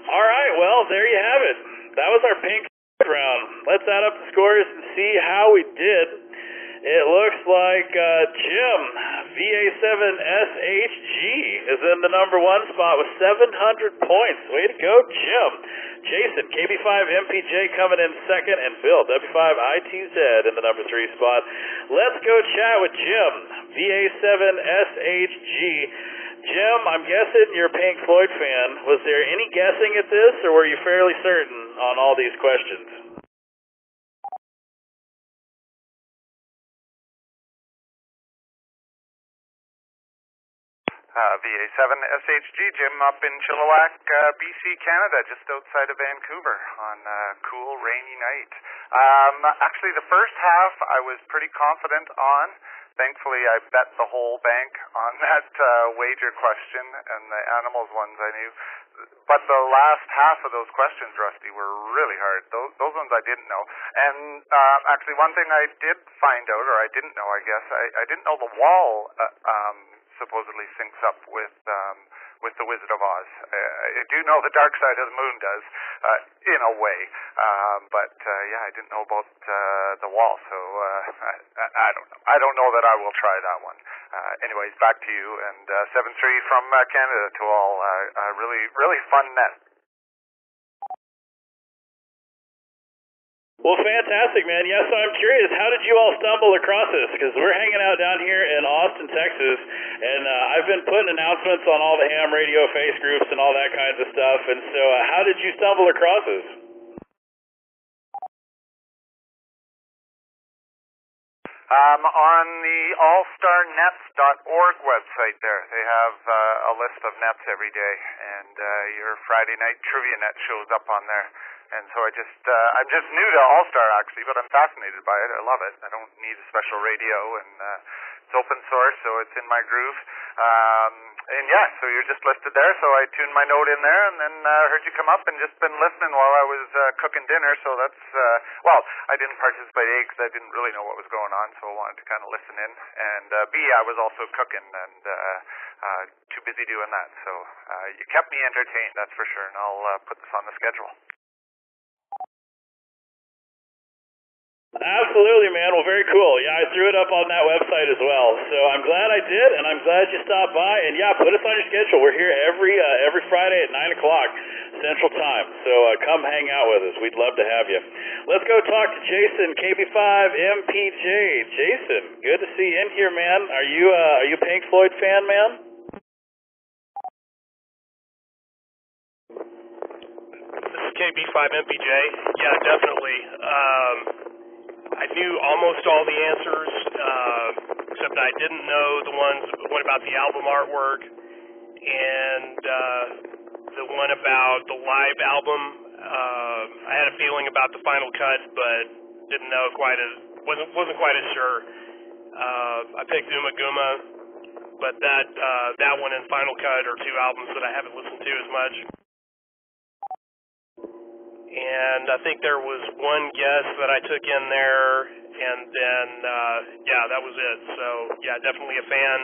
All right, well, there you have it. That was our Pink round. Let's add up the scores and see how we did. It looks like Jim, VA7SHG, is in the number 1 spot with 700 points. Way to go, Jim. Jason, KB5MPJ coming in second, and Bill, W5ITZ in the number 3 spot. Let's go chat with Jim, VA7SHG. Jim, I'm guessing you're a Pink Floyd fan. Was there any guessing at this, or were you fairly certain on all these questions? VA7SHG, Jim, up in Chilliwack, BC, Canada, just outside of Vancouver on a cool, rainy night. Actually, the first half I was pretty confident on. Thankfully, I bet the whole bank on that wager question, and the animals ones I knew. But the last half of those questions, Rusty, were really hard. Those ones I didn't know. And actually, one thing I did find out, or I didn't know, I guess, I didn't know the wall supposedly syncs up with the Wizard of Oz. I do know the Dark Side of the Moon does, in a way. But yeah, I didn't know about the wall, so I don't know. I don't know that I will try that one. Anyways, back to you, and 7-3 from Canada to all. Really fun net. Well, fantastic, man. Yeah, so I'm curious, how did you all stumble across this? Because we're hanging out down here in Austin, Texas, and I've been putting announcements on all the ham radio face groups and all that kinds of stuff, and so how did you stumble across this? On the allstarnets.org website there, they have a list of nets every day, and your Friday night trivia net shows up on there. And so I'm just new to All-Star actually, but I'm fascinated by it. I love it. I don't need a special radio, and it's open source, so it's in my groove. And yeah, so you're just listed there, so I tuned my note in there, and then heard you come up and just been listening while I was cooking dinner, so that's, well, I didn't participate A, because I didn't really know what was going on, so I wanted to kind of listen in, and B, I was also cooking, and too busy doing that, so you kept me entertained, that's for sure, and I'll put this on the schedule. Absolutely, man. Well, very cool. Yeah, I threw it up on that website as well. So I'm glad I did, and I'm glad you stopped by. And yeah, put us on your schedule. We're here every Friday at 9 o'clock Central Time. So come hang out with us. We'd love to have you. Let's go talk to Jason, KB5MPJ. Jason, good to see you in here, man. Are you a Pink Floyd fan, man? This is KB5MPJ. Yeah, definitely. I knew almost all the answers, except I didn't know the one about the album artwork and the one about the live album. I had a feeling about the final cut, but didn't know wasn't quite as sure. I picked Uma Guma, but that one and Final Cut are two albums that I haven't listened to as much. And I think there was one guess that I took in there, and then, yeah, that was it. So, yeah, definitely a fan.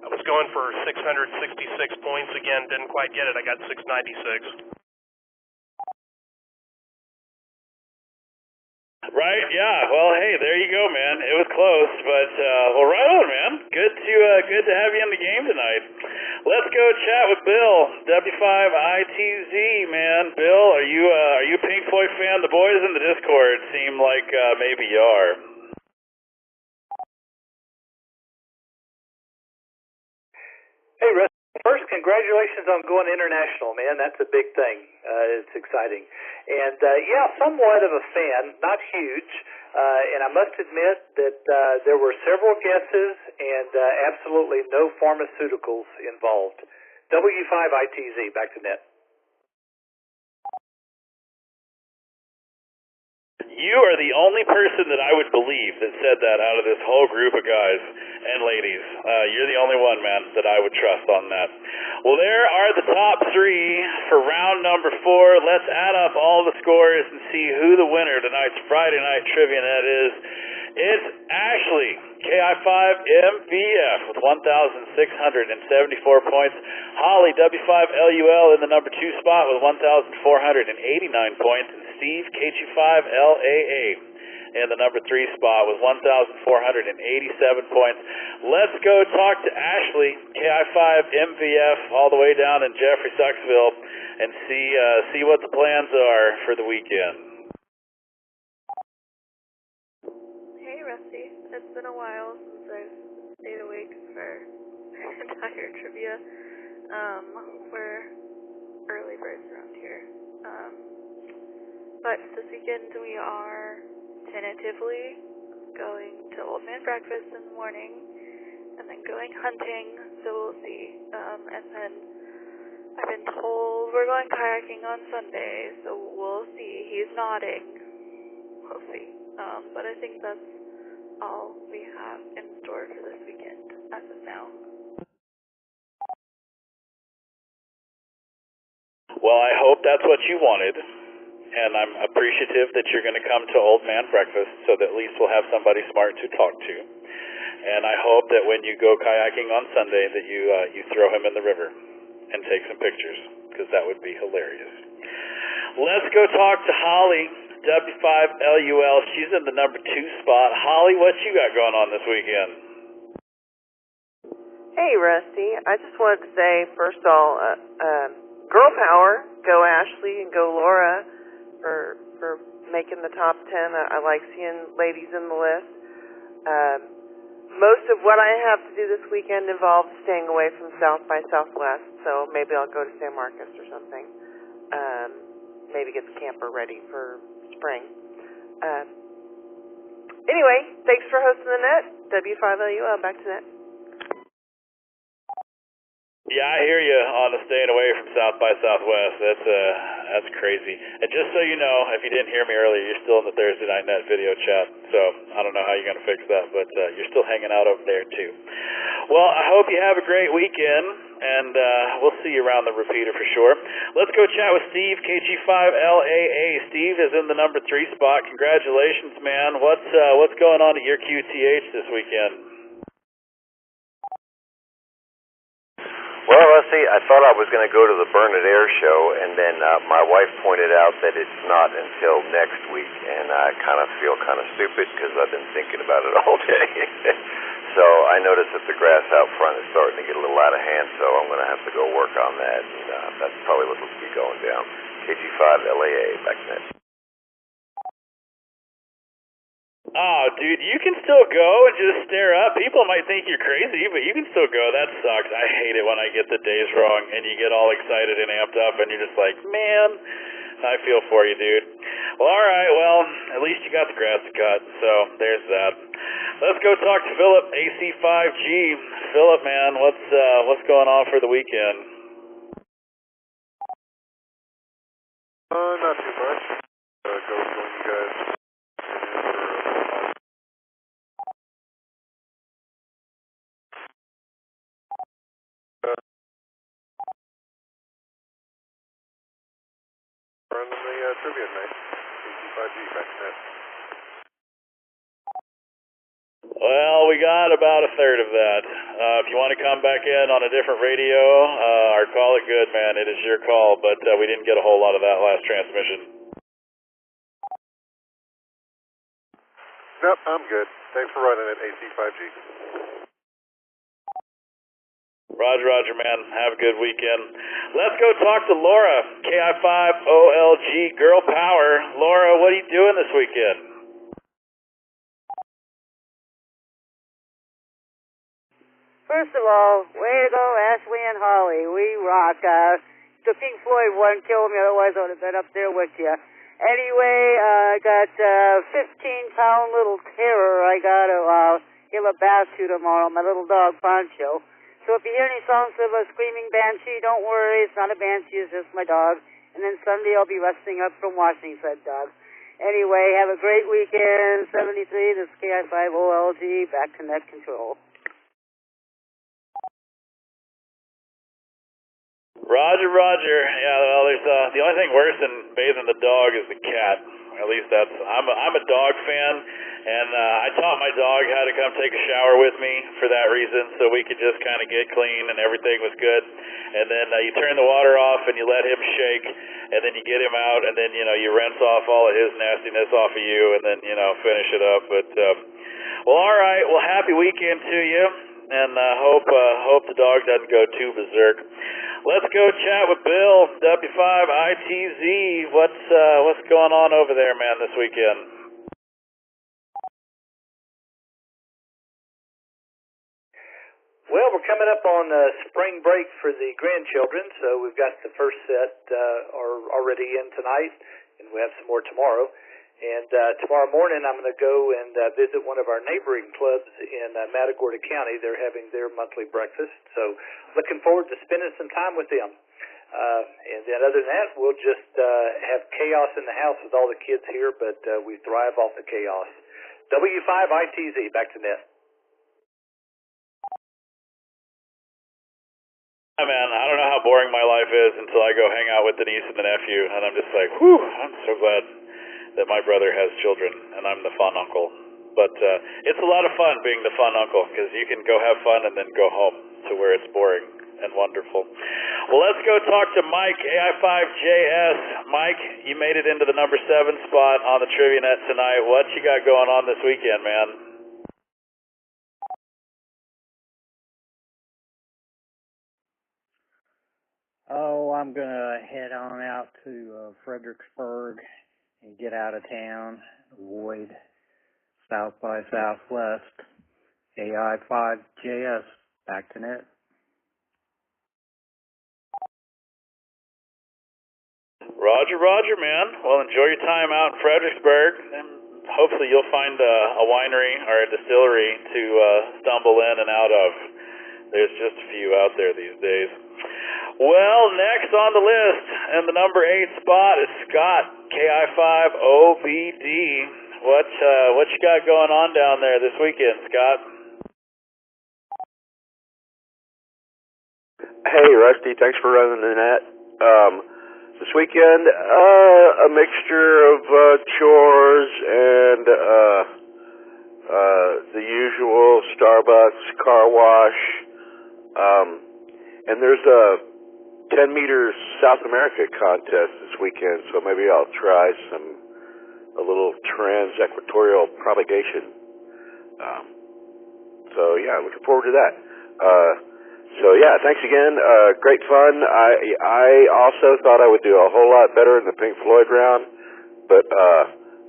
I was going for 666 points again, didn't quite get it. I got 696. Right, yeah. Well, hey, there you go, man. It was close, but, well, right on, man. Good to have you in the game tonight. Let's go chat with Bill, W5ITZ, man. Bill, are you a Pink Floyd fan? The boys in the Discord seem like maybe you are. Hey, Russ. First, congratulations on going international, man. That's a big thing. It's exciting. And, yeah, somewhat of a fan, not huge. And I must admit that there were several guesses and absolutely no pharmaceuticals involved. W5ITZ, back to net. You are the only person that I would believe that said that out of this whole group of guys and ladies. You're the only one, man, that I would trust on that. Well, there are the top three for round number 4. Let's add up all the scores and see who the winner of tonight's Friday night trivia net is. It's Ashley, KI5MVF with 1,674 points. Holly, W5LUL in the number 2 spot with 1,489 points. And Steve, KG5LAA in the number 3 spot with 1,487 points. Let's go talk to Ashley, KI5MVF, all the way down in Jeffrey Sucksville, and see what the plans are for the weekend. Hey, Rusty. It's been a while since I've stayed awake for entire trivia. We're early birds around here. But this weekend we are tentatively going to Old Man Breakfast in the morning, and then going hunting, so we'll see. And then I've been told we're going kayaking on Sunday, so we'll see. He's nodding. We'll see. But I think that's all we have in store for this weekend as of now. Well, I hope that's what you wanted, and I'm appreciative that you're going to come to Old Man Breakfast so that at least we'll have somebody smart to talk to. And I hope that when you go kayaking on Sunday that you throw him in the river and take some pictures, because that would be hilarious. Let's go talk to Holly, W5LUL. She's in the number 2 spot. Holly, what you got going on this weekend? Hey, Rusty. I just wanted to say, first of all, girl power. Go Ashley and go Laura for making the top 10. I like seeing ladies in the list. Most of what I have to do this weekend involves staying away from South by Southwest, so maybe I'll go to San Marcos or something. Maybe get the camper ready for spring. Anyway, thanks for hosting the net. W5LUL, back to net. Yeah, I hear you on the staying away from South by Southwest. That's crazy. And just so you know, if you didn't hear me earlier, you're still in the Thursday Night Net video chat. So I don't know how you're going to fix that, but you're still hanging out over there too. Well, I hope you have a great weekend, and we'll see you around the repeater for sure. Let's go chat with Steve, KG5LAA. Steve is in the number 3 spot. Congratulations, man. What's going on at your QTH this weekend? Well, Rusty, I thought I was going to go to the Burn It Air show, and then my wife pointed out that it's not until next week, and I kind of feel kind of stupid because I've been thinking about it all day. So I noticed that the grass out front is starting to get a little out of hand, so I'm going to have to go work on that, and that's probably what's going to be going down. KG5LAA, back next. Oh, dude, you can still go and just stare up. People might think you're crazy, but you can still go. That sucks. I hate it when I get the days wrong and you get all excited and amped up and you're just like, man, I feel for you, dude. Well, all right, well, at least you got the grass to cut, so there's that. Let's go talk to Philip, AC5G. Philip, man, what's going on for the weekend? Not too much. Go join you guys. Run the trivia night. AC5G, back to that. Well, we got about a third of that. If you want to come back in on a different radio or call it good, man, it is your call, but we didn't get a whole lot of that last transmission. Nope, I'm good. Thanks for running it, AC5G. Roger, Roger, man. Have a good weekend. Let's go talk to Laura, KI5OLG Girl Power. Laura, what are you doing this weekend? First of all, way to go, Ashley and Holly. We rock. The Pink Floyd one killed me, otherwise I would have been up there with you. Anyway, I got 15-pound little terror I got to give a bath to tomorrow, my little dog Poncho. So if you hear any songs of a screaming banshee, don't worry, it's not a banshee, it's just my dog. And then Sunday I'll be resting up from washing said dog. Anyway, have a great weekend. 73, this is KI5OLG, back to net control. Roger, Roger. Yeah, well, there's the only thing worse than bathing the dog is the cat. At least I'm a dog fan, and I taught my dog how to come take a shower with me for that reason, so we could just kind of get clean and everything was good. And then you turn the water off and you let him shake, and then you get him out, and then you rinse off all of his nastiness off of you, and then finish it up. But well, all right. Well, happy weekend to you, and hope the dog doesn't go too berserk. Let's go chat with Bill, W5ITZ. What's going on over there, man, this weekend? Well, we're coming up on spring break for the grandchildren, so we've got the first set are already in tonight, and we have some more tomorrow. And tomorrow morning I'm going to go and visit one of our neighboring clubs in Matagorda County. They're having their monthly breakfast, so looking forward to spending some time with them. And then other than that, we'll just have chaos in the house with all the kids here, but we thrive off the chaos. W5ITZ, back to net. Yeah, man, I don't know how boring my life is until I go hang out with the niece and the nephew, and I'm just like, whew, I'm so glad that my brother has children, and I'm the fun uncle. But it's a lot of fun being the fun uncle, because you can go have fun and then go home to where it's boring and wonderful. Well, let's go talk to Mike, AI5JS. Mike, you made it into the number 7 spot on the Trivia Net tonight. What you got going on this weekend, man? Oh, I'm going to head on out to Fredericksburg and get out of town, avoid South by Southwest. AI5JS, back to net. Roger, Roger, man. Well, enjoy your time out in Fredericksburg, and hopefully you'll find a winery or a distillery to stumble in and out of. There's just a few out there these days. Well, next on the list, and the number 8 spot is Scott, KI5OBD. What you got going on down there this weekend, Scott? Hey, Rusty, thanks for running the net. This weekend, a mixture of chores and the usual Starbucks, car wash, and there's a 10-meter South America contest this weekend, so maybe I'll try a little trans-equatorial propagation. So yeah, looking forward to that. So yeah, thanks again. Great fun. I also thought I would do a whole lot better in the Pink Floyd round, but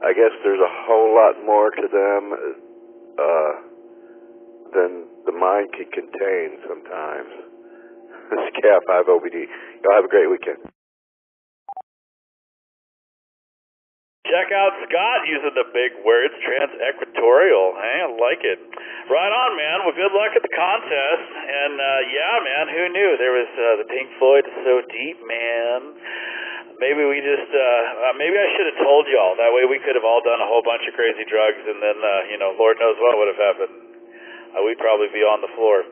I guess there's a whole lot more to them than the mind can contain sometimes. This is KI5OBD. Y'all have a great weekend. Check out Scott using the big words, trans-equatorial. Hey, I like it. Right on, man. Well, good luck at the contest. And, yeah, man, who knew? There was the Pink Floyd So Deep, man. Maybe we just, maybe I should have told y'all. That way we could have all done a whole bunch of crazy drugs, and then, Lord knows what would have happened. We'd probably be on the floor.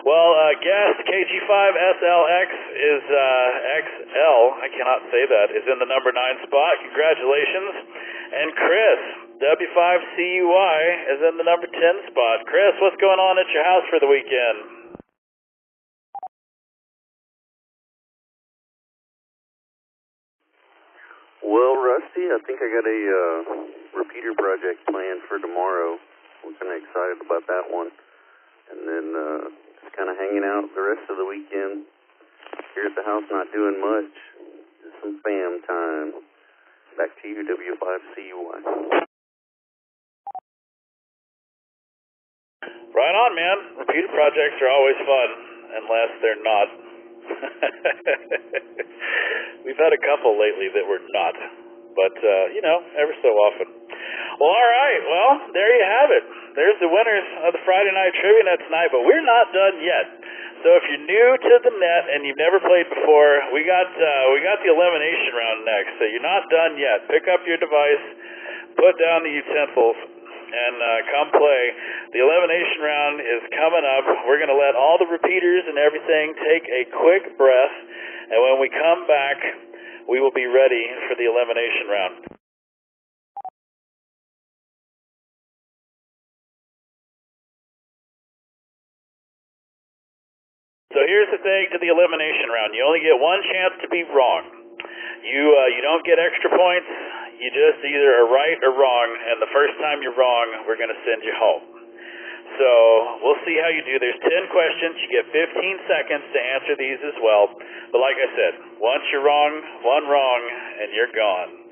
Well, guest KG5SLX is XL, I cannot say that, is in the number 9 spot. Congratulations. And Chris, W5CUY, is in the number 10 spot. Chris, what's going on at your house for the weekend? Well, Rusty, I think I got a repeater project planned for tomorrow. I'm kind of excited about that one. And then kind of hanging out the rest of the weekend. Here at the house, not doing much. Just some fam time. Back to you, W5CUY. Right on, man. Repeated projects are always fun, unless they're not. We've had a couple lately that were not, but, every so often. Well, all right. Well, there you have it. There's the winners of the Friday Night Trivia Net tonight, but we're not done yet. So if you're new to the net and you've never played before, we got the elimination round next. So you're not done yet. Pick up your device, put down the utensils, and come play. The elimination round is coming up. We're going to let all the repeaters and everything take a quick breath, and when we come back, we will be ready for the elimination round. So here's the thing to the elimination round. You only get one chance to be wrong. You don't get extra points. You just either are right or wrong, and the first time you're wrong, we're going to send you home. So we'll see how you do. There's 10 questions. You get 15 seconds to answer these as well. But like I said, once you're wrong, one wrong, and you're gone.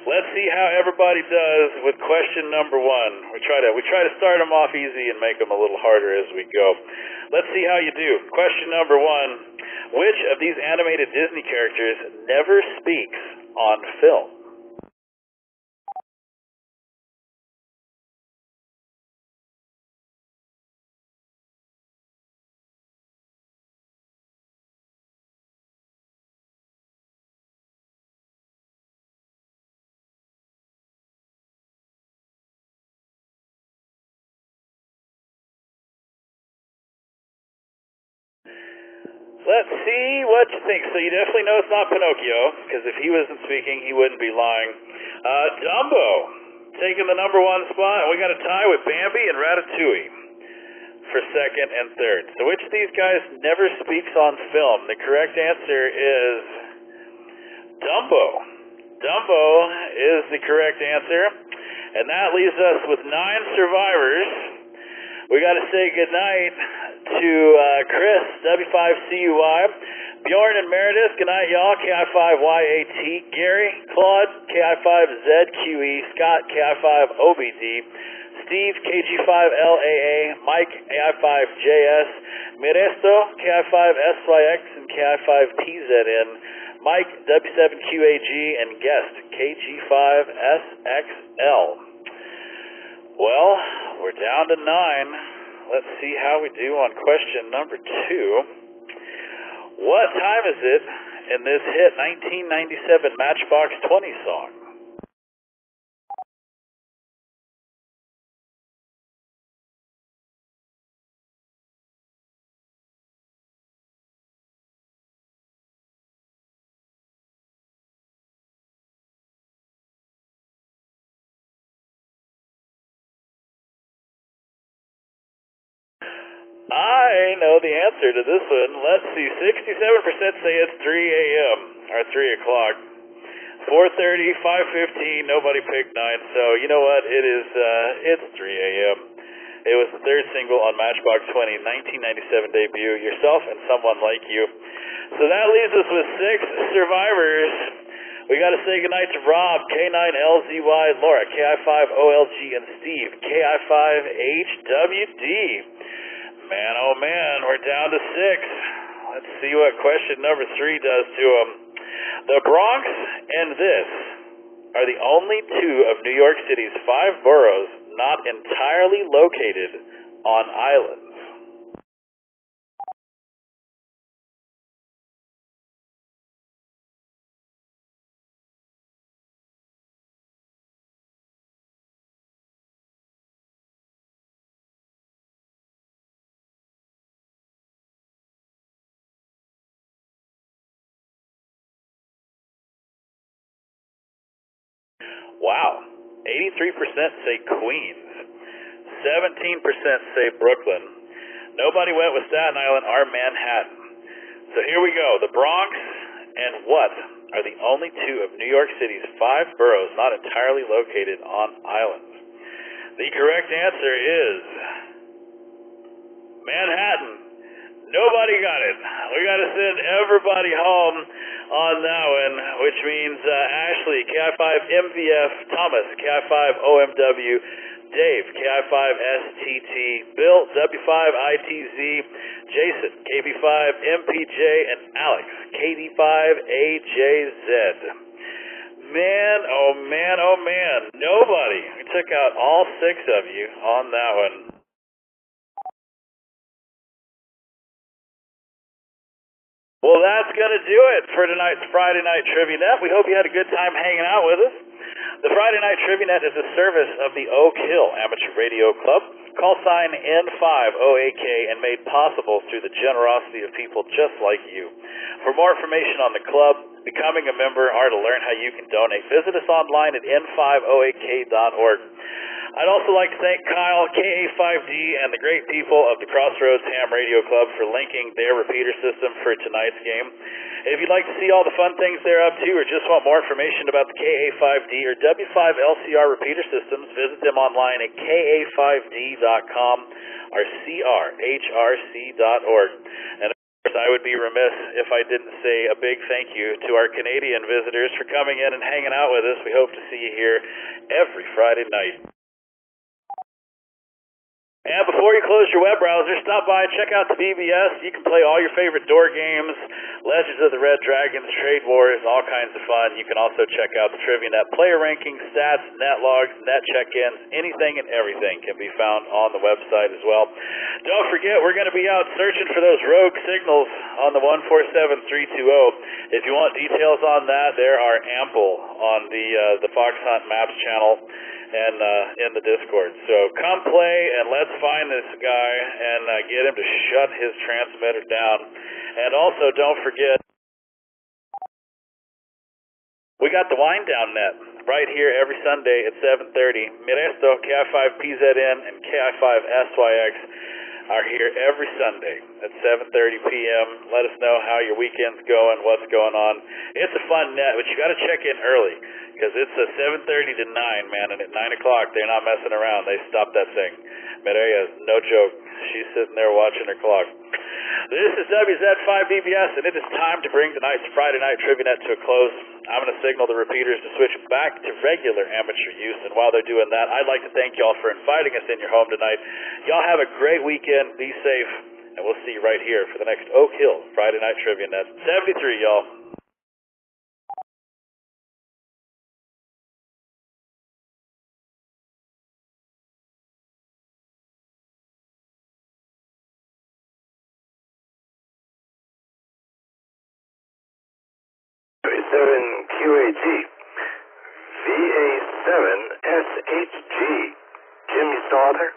Let's see how everybody does with question number one. We try to start them off easy and make them a little harder as we go. Let's see how you do. Question number one. Which of these animated Disney characters never speaks on film? Let's see what you think. So you definitely know it's not Pinocchio, because if he wasn't speaking, he wouldn't be lying. Dumbo, taking the number one spot. We got a tie with Bambi and Ratatouille for second and third. So which of these guys never speaks on film? The correct answer is Dumbo. Dumbo is the correct answer, and that leaves us with 9 survivors. We got to say goodnight to Chris, W5CUY, Bjorn and Meredith, good night, y'all, KI5YAT, Gary, Claude, KI5ZQE, Scott, KI5OBD, Steve, KG5LAA, Mike, AI5JS, Miresto, KI5SYX, and KI5TZN, Mike, W7QAG, and guest, KG5SXL. Well, we're down to 9. Let's see how we do on question number 2. What time is it in this hit 1997 Matchbox 20 song? I know the answer to this one. Let's see. 67% say it's 3 a.m. or 3 o'clock. 4:30, 5:15. Nobody picked 9. So you know what? It's 3 a.m. It was the third single on Matchbox 20, 1997 debut. Yourself and Someone Like You. So that leaves us with 6 survivors. We got to say goodnight to Rob, K9LZY, Laura, KI5OLG, and Steve, KI5HWD. Man, oh man, we're down to 6. Let's see what question number 3 does to them. The Bronx and this are the only 2 of New York City's 5 boroughs not entirely located on islands. Wow, 83% say Queens, 17% say Brooklyn. Nobody went with Staten Island or Manhattan. So here we go. The Bronx and what are the only 2 of New York City's 5 boroughs not entirely located on islands? The correct answer is Manhattan. Nobody got it. We got to send everybody home on that one, which means Ashley, KI5MVF, Thomas, KI5OMW, Dave, KI5STT, Bill, W5ITZ, Jason, KB5MPJ, and Alex, KD5AJZ. Man, oh man, oh man, nobody. We took out all 6 of you on that one. Well, that's going to do it for tonight's Friday Night Trivia Net. We hope you had a good time hanging out with us. The Friday Night Trivia Net is a service of the Oak Hill Amateur Radio Club, call sign N5OAK, and made possible through the generosity of people just like you. For more information on the club, becoming a member, or to learn how you can donate, visit us online at n5oak.org. I'd also like to thank Kyle, KA5D, and the great people of the Crossroads Ham Radio Club for linking their repeater system for tonight's game. If you'd like to see all the fun things they're up to, or just want more information about the KA5D or W5LCR repeater systems, visit them online at ka5d.com or crhrc.org. And of course, I would be remiss if I didn't say a big thank you to our Canadian visitors for coming in and hanging out with us. We hope to see you here every Friday night. And before you close your web browser, stop by and check out the BBS. You can play all your favorite door games, Legends of the Red Dragons, Trade Wars, all kinds of fun. You can also check out the Trivia Net player rankings, stats, net logs, net check-ins, anything and everything can be found on the website as well. Don't forget, we're going to be out searching for those rogue signals on the 147320. If you want details on that, there are ample on the Fox Hunt Maps channel and in the Discord. So come play and let's find this guy and get him to shut his transmitter down. And also don't forget, we got the Wind Down Net right here every Sunday at 7:30. Miresto, KI5PZN, and KI5SYX are here every Sunday at 7:30 p.m. Let us know how your weekend's going, what's going on. It's a fun net, but you got to check in early because it's a 7:30 to 9, man, and at 9 o'clock they're not messing around. They stop that thing. Mireya, no joke. She's sitting there watching her clock. This is WZ5BBS, and it is time to bring tonight's Friday Night Trivia Net to a close. I'm going to signal the repeaters to switch back to regular amateur use, and while they're doing that, I'd like to thank y'all for inviting us in your home tonight. Y'all have a great weekend. Be safe, and we'll see you right here for the next Oak Hill Friday Night Trivia Net. 73, y'all. QAG, VA7SHG. Jim, you still out there?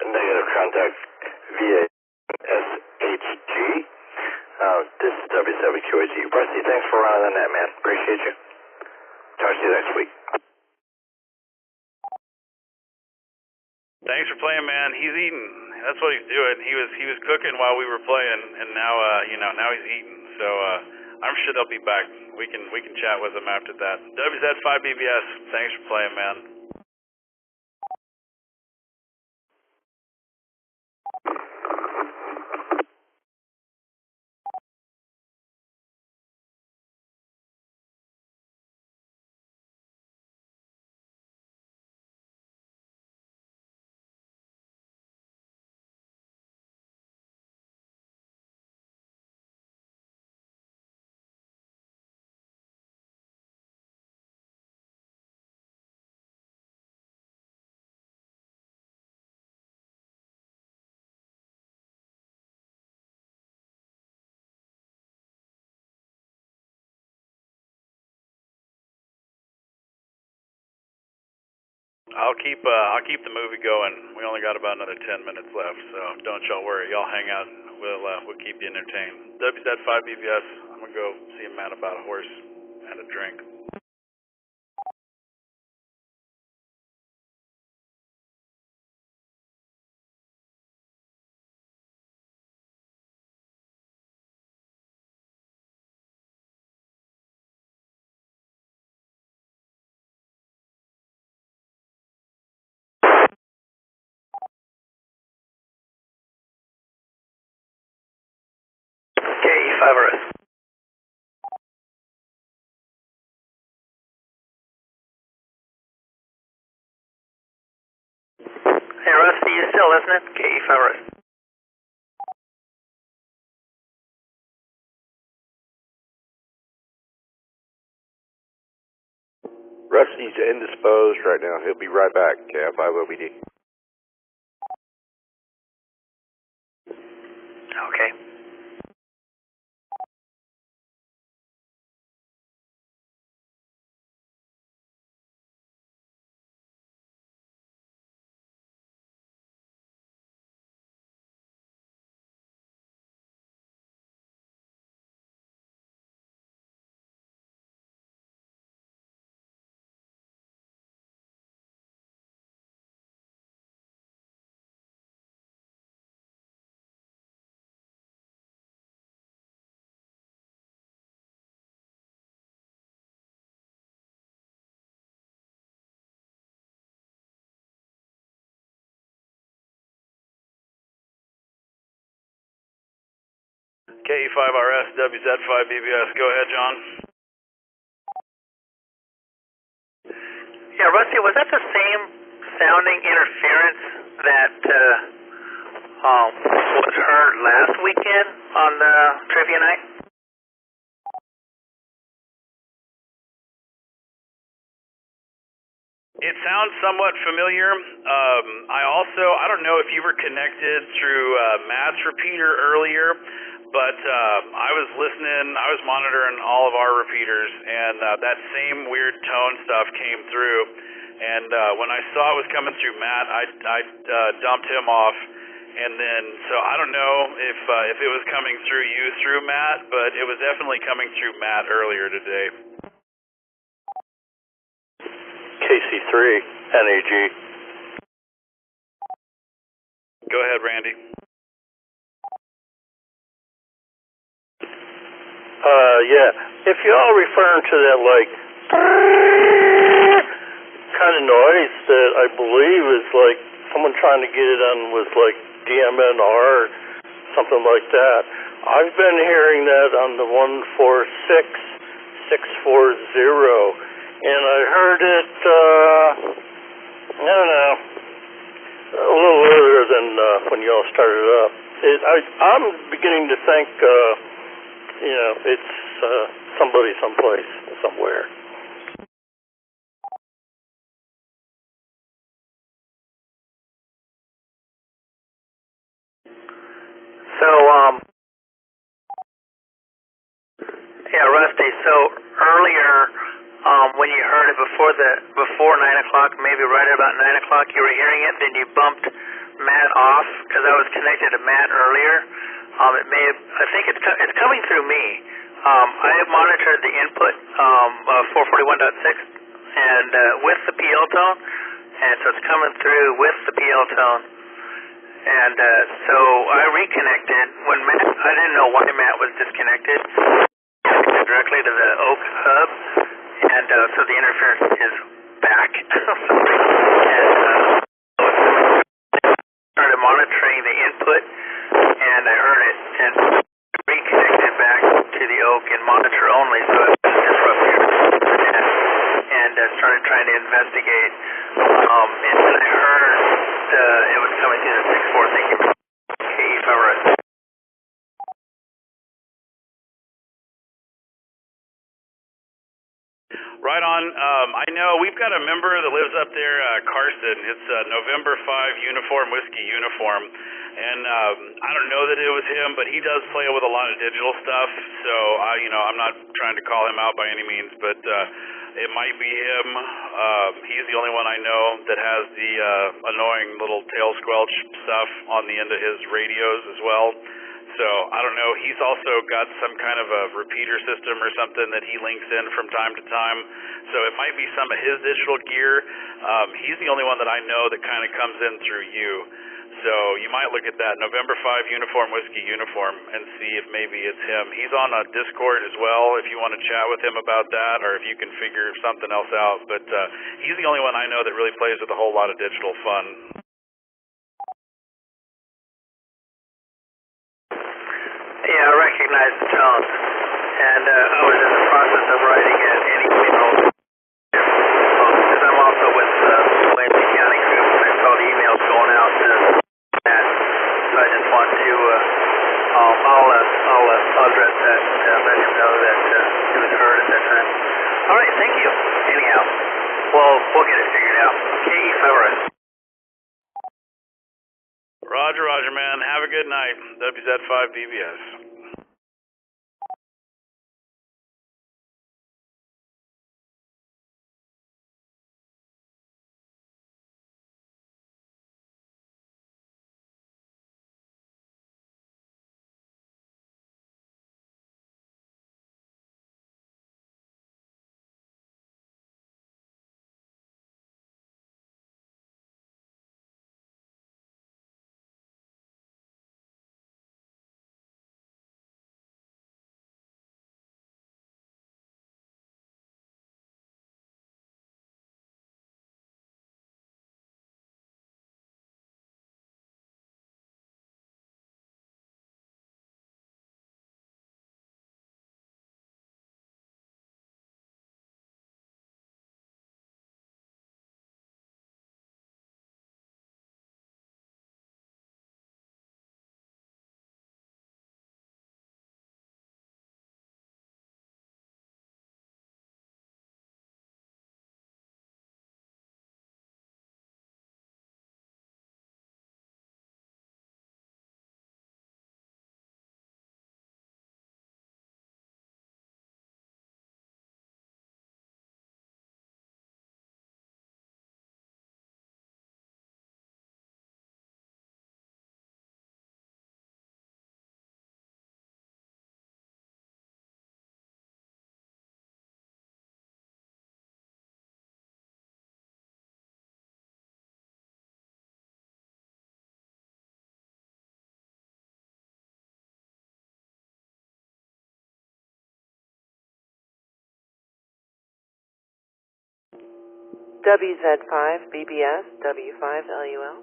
Negative contact VA-SHG. This is W7QAG. Rusty, thanks for running on that, man. Appreciate you. Talk to you next week. Thanks for playing, man. He's eating. That's what he's doing. He was cooking while we were playing, and now now he's eating. So I'm sure they'll be back. We can chat with him after that. WZ5BBS. Thanks for playing, man. I'll keep the movie going. We only got about another 10 minutes left, so don't y'all worry. Y'all hang out. We'll keep you entertained. WZ5BBS. I'm gonna go see a man about a horse and a drink. KE5RS. Hey, Rusty, you still listening? KE5RS. Rusty's indisposed right now. He'll be right back. KF5OBD. Okay. KE5RS, WZ5BBS. Go ahead, John. Yeah, Rusty, was that the same sounding interference that was heard last weekend on the trivia night? It sounds somewhat familiar. I don't know if you were connected through Matt's repeater earlier, but I was listening, I was monitoring all of our repeaters, and that same weird tone stuff came through. And when I saw it was coming through Matt, I dumped him off. And then, so I don't know if it was coming through you through Matt, but it was definitely coming through Matt earlier today. KC3, NAG. Go ahead, Randy. Yeah. If y'all referring to that, like, kind of noise that I believe is like someone trying to get it on with, like, DMNR or something like that. I've been hearing that on the 146640, and I heard it, I don't know, a little earlier than when y'all started up. I'm beginning to think, it's somebody someplace, somewhere. So, yeah, Rusty, so earlier, when you heard it before 9 o'clock, maybe right at about 9 o'clock, you were hearing it, then you bumped Matt off, because I was connected to Matt earlier. I think it's coming through me. I have monitored the input of 441.6 and with the PL tone, and so it's coming through with the PL tone. And so I reconnected when Matt, I didn't know why Matt was disconnected, directly to the Oak hub, and so the interference is back. And started monitoring the input, and I heard it, and reconnected back to the Oak and monitor only, so it was disrupted, and started trying to investigate, and then I heard it was coming through the 6-4, thank you, KE5RS. Right on. I know we've got a member that lives up there, Carson. It's November 5 Uniform Whiskey Uniform, and I don't know that it was him, but he does play with a lot of digital stuff. So I'm not trying to call him out by any means, but it might be him. He's the only one I know that has the annoying little tail squelch stuff on the end of his radios as well. So, I don't know, he's also got some kind of a repeater system or something that he links in from time to time. So it might be some of his digital gear. He's the only one that I know that kind of comes in through you. So you might look at that, November 5 Uniform Whiskey Uniform, and see if maybe it's him. He's on a Discord as well if you want to chat with him about that, or if you can figure something else out. But he's the only one I know that really plays with a whole lot of digital fun. Yeah, I recognized the tone. And I was in the process of writing it anyway, because I'm also with the Williamson County group, and I saw the emails going out to that. So I just want to, I'll address that and let him know that it was heard at that time. All right, thank you. Anyhow, we'll get it figured out. KE5 Rest. Roger, Roger, man. Have a good night. WZ5BBS. WZ5 BBS W5 LUL.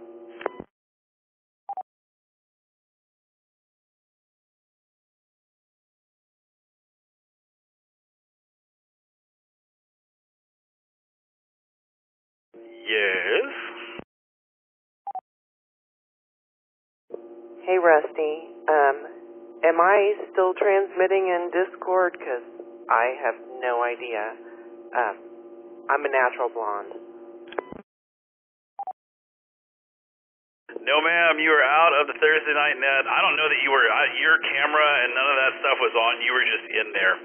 Yes? Hey, Rusty. Am I still transmitting in Discord? Because I have no idea. I'm a natural blonde. No, ma'am, you were out of the Thursday night net. I don't know that you were, your camera and none of that stuff was on. You were just in there.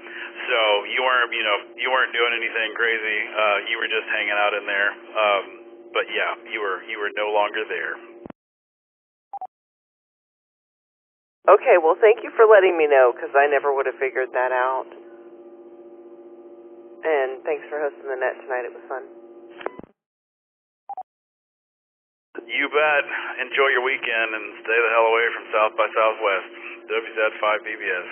So you weren't doing anything crazy. You were just hanging out in there. But yeah, you were no longer there. Okay, well, thank you for letting me know, because I never would have figured that out. And thanks for hosting the net tonight. It was fun. You bet. Enjoy your weekend and stay the hell away from South by Southwest. WZ5BBS.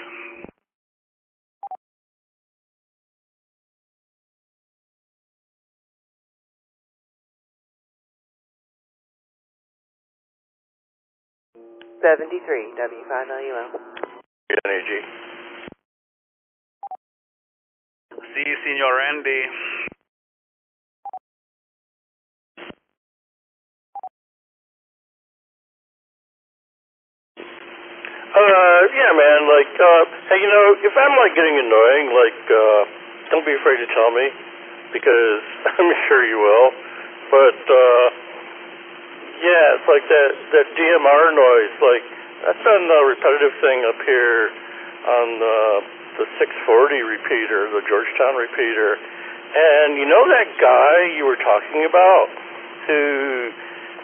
W5 LUL. NAG. See you, Senor Randy. Yeah, man, hey, if I'm, getting annoying, don't be afraid to tell me, because I'm sure you will, but, yeah, it's like that DMR noise, that's been a repetitive thing up here on the 640 repeater, the Georgetown repeater, and you know that guy you were talking about, who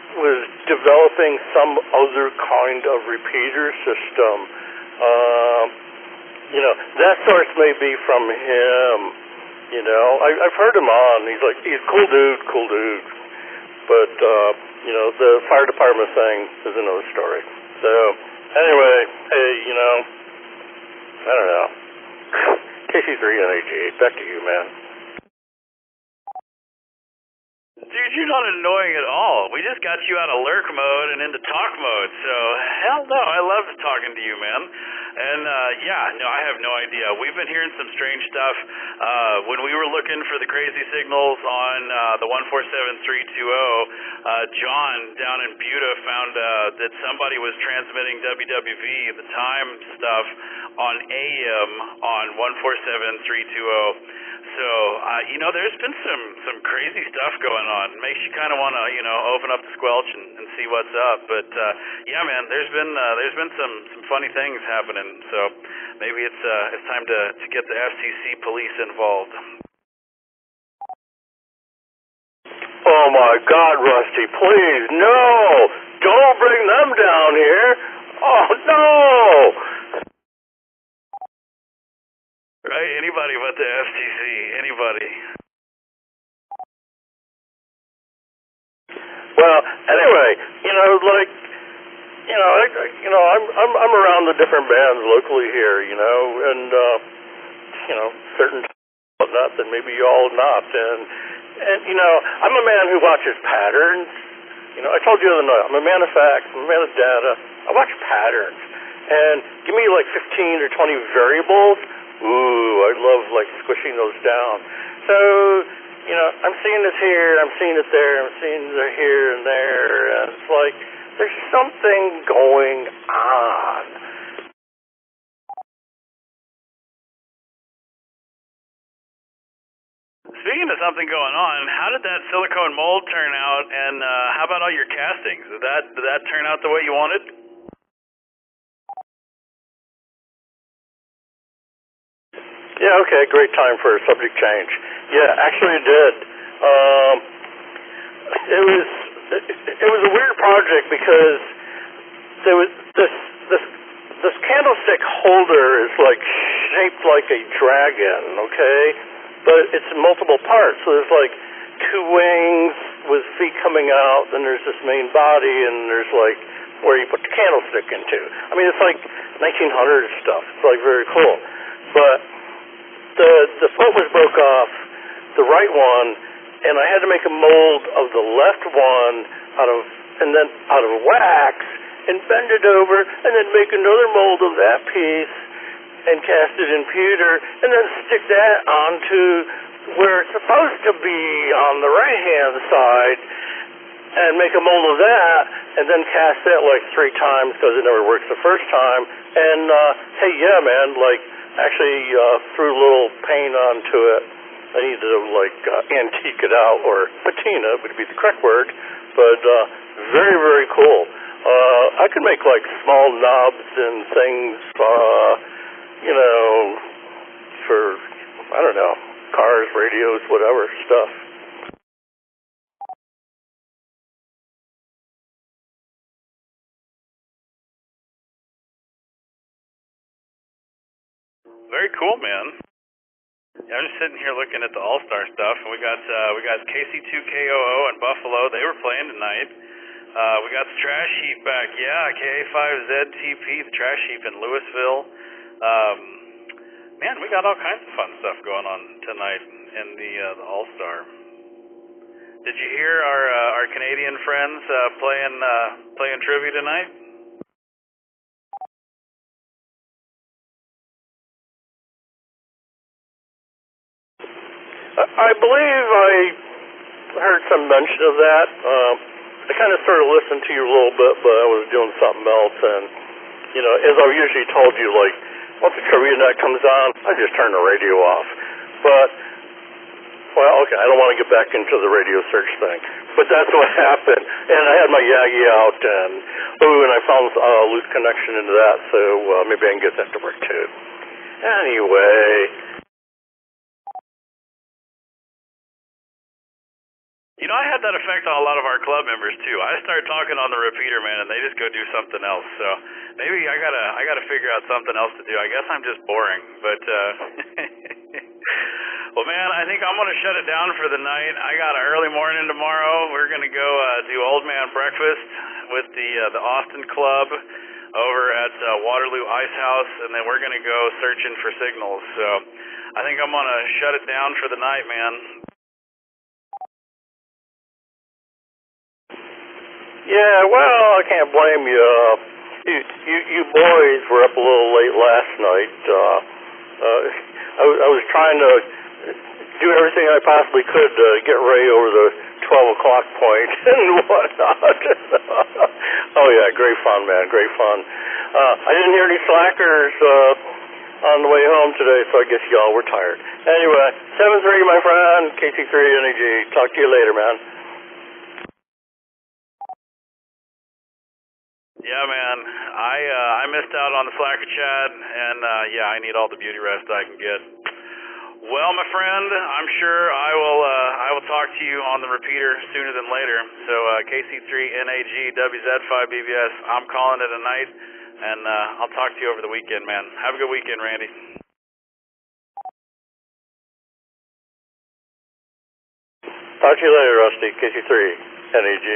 was developing some other kind of repeater system. That source may be from him. I've heard him on. He's a cool dude. But the fire department thing is another story. So anyway, hey, I don't know. KC3 NAG, back to you, man. Dude, you're not annoying at all. We just got you out of lurk mode and into talk mode. So hell no, I love talking to you, man. And I have no idea. We've been hearing some strange stuff. When we were looking for the crazy signals on the 147320, John down in Buda found that somebody was transmitting WWV, the time stuff, on AM on 147320. So, there's been some crazy stuff going on. Makes you kind of want to, open up the squelch and see what's up. But man, there's been some funny things happening. So maybe it's time to get the FCC police involved. Oh my God, Rusty! Please, no! Don't bring them down here! Oh no! Right? Anybody but the FCC. Anybody. Well, anyway, I'm around the different bands locally here, and certain not that maybe y'all not, and I'm a man who watches patterns. I told you the other night, I'm a man of facts, I'm a man of data. I watch patterns, and give me like 15 or 20 variables. Ooh, I love squishing those down. So, I'm seeing this here, I'm seeing it there, I'm seeing it here and there, and it's like there's something going on. Speaking of something going on, how did that silicone mold turn out, and how about all your castings? Did that turn out the way you wanted? Yeah, okay, great time for a subject change. Yeah, actually it did. It was a weird project because there was this candlestick holder is shaped like a dragon, okay? But it's in multiple parts, so there's two wings with feet coming out, then there's this main body, and there's where you put the candlestick into. I mean, it's 1900s stuff. It's very cool. But the foot was broke off, the right one, and I had to make a mold of the left one out of wax and bend it over and then make another mold of that piece and cast it in pewter and then stick that onto where it's supposed to be on the right-hand side and make a mold of that and then cast that 3 times because it never works the first time. And, hey, yeah, man, actually threw a little paint onto it. I needed to antique it out, or patina would be the correct word, but very, very cool. I could make small knobs and things, for, I don't know, cars, radios, whatever stuff. Very cool, man. Yeah, I'm just sitting here looking at the All-Star stuff, and we got KC2KOO and Buffalo. They were playing tonight. We got the Trash Heap back. Yeah, KA5ZTP, the Trash Heap in Louisville. Man, we got all kinds of fun stuff going on tonight in the All-Star. Did you hear our Canadian friends playing trivia tonight? I believe I heard some mention of that. I kind of sort of listened to you a little bit, but I was doing something else. And, as I've usually told you, once the trivia night comes on, I just turn the radio off. But, well, okay, I don't want to get back into the radio search thing. But that's what happened. And I had my Yagi out, and I found a loose connection into that, so maybe I can get that to work too. Anyway. I had that effect on a lot of our club members too. I start talking on the repeater, man, and they just go do something else. So maybe I gotta figure out something else to do. I guess I'm just boring, but well, man, I think I'm gonna shut it down for the night. I got an early morning tomorrow. We're gonna go do old man breakfast with the Austin Club over at Waterloo Ice House, and then we're gonna go searching for signals. So I think I'm gonna shut it down for the night, man. Yeah, well, I can't blame you. You boys were up a little late last night. I was trying to do everything I possibly could to get Ray over the 12 o'clock point and whatnot. Oh, yeah, great fun, man, great fun. I didn't hear any slackers on the way home today, so I guess y'all were tired. Anyway, 7-3, my friend, KC3 NEG. Talk to you later, man. Yeah, man, I missed out on the Slacker chat, and yeah, I need all the beauty rest I can get. Well, my friend, I'm sure I will talk to you on the repeater sooner than later. So KC3 NAG WZ5 BBS, I'm calling it a night, and I'll talk to you over the weekend, man. Have a good weekend, Randy. Talk to you later, Rusty. KC3 NAG.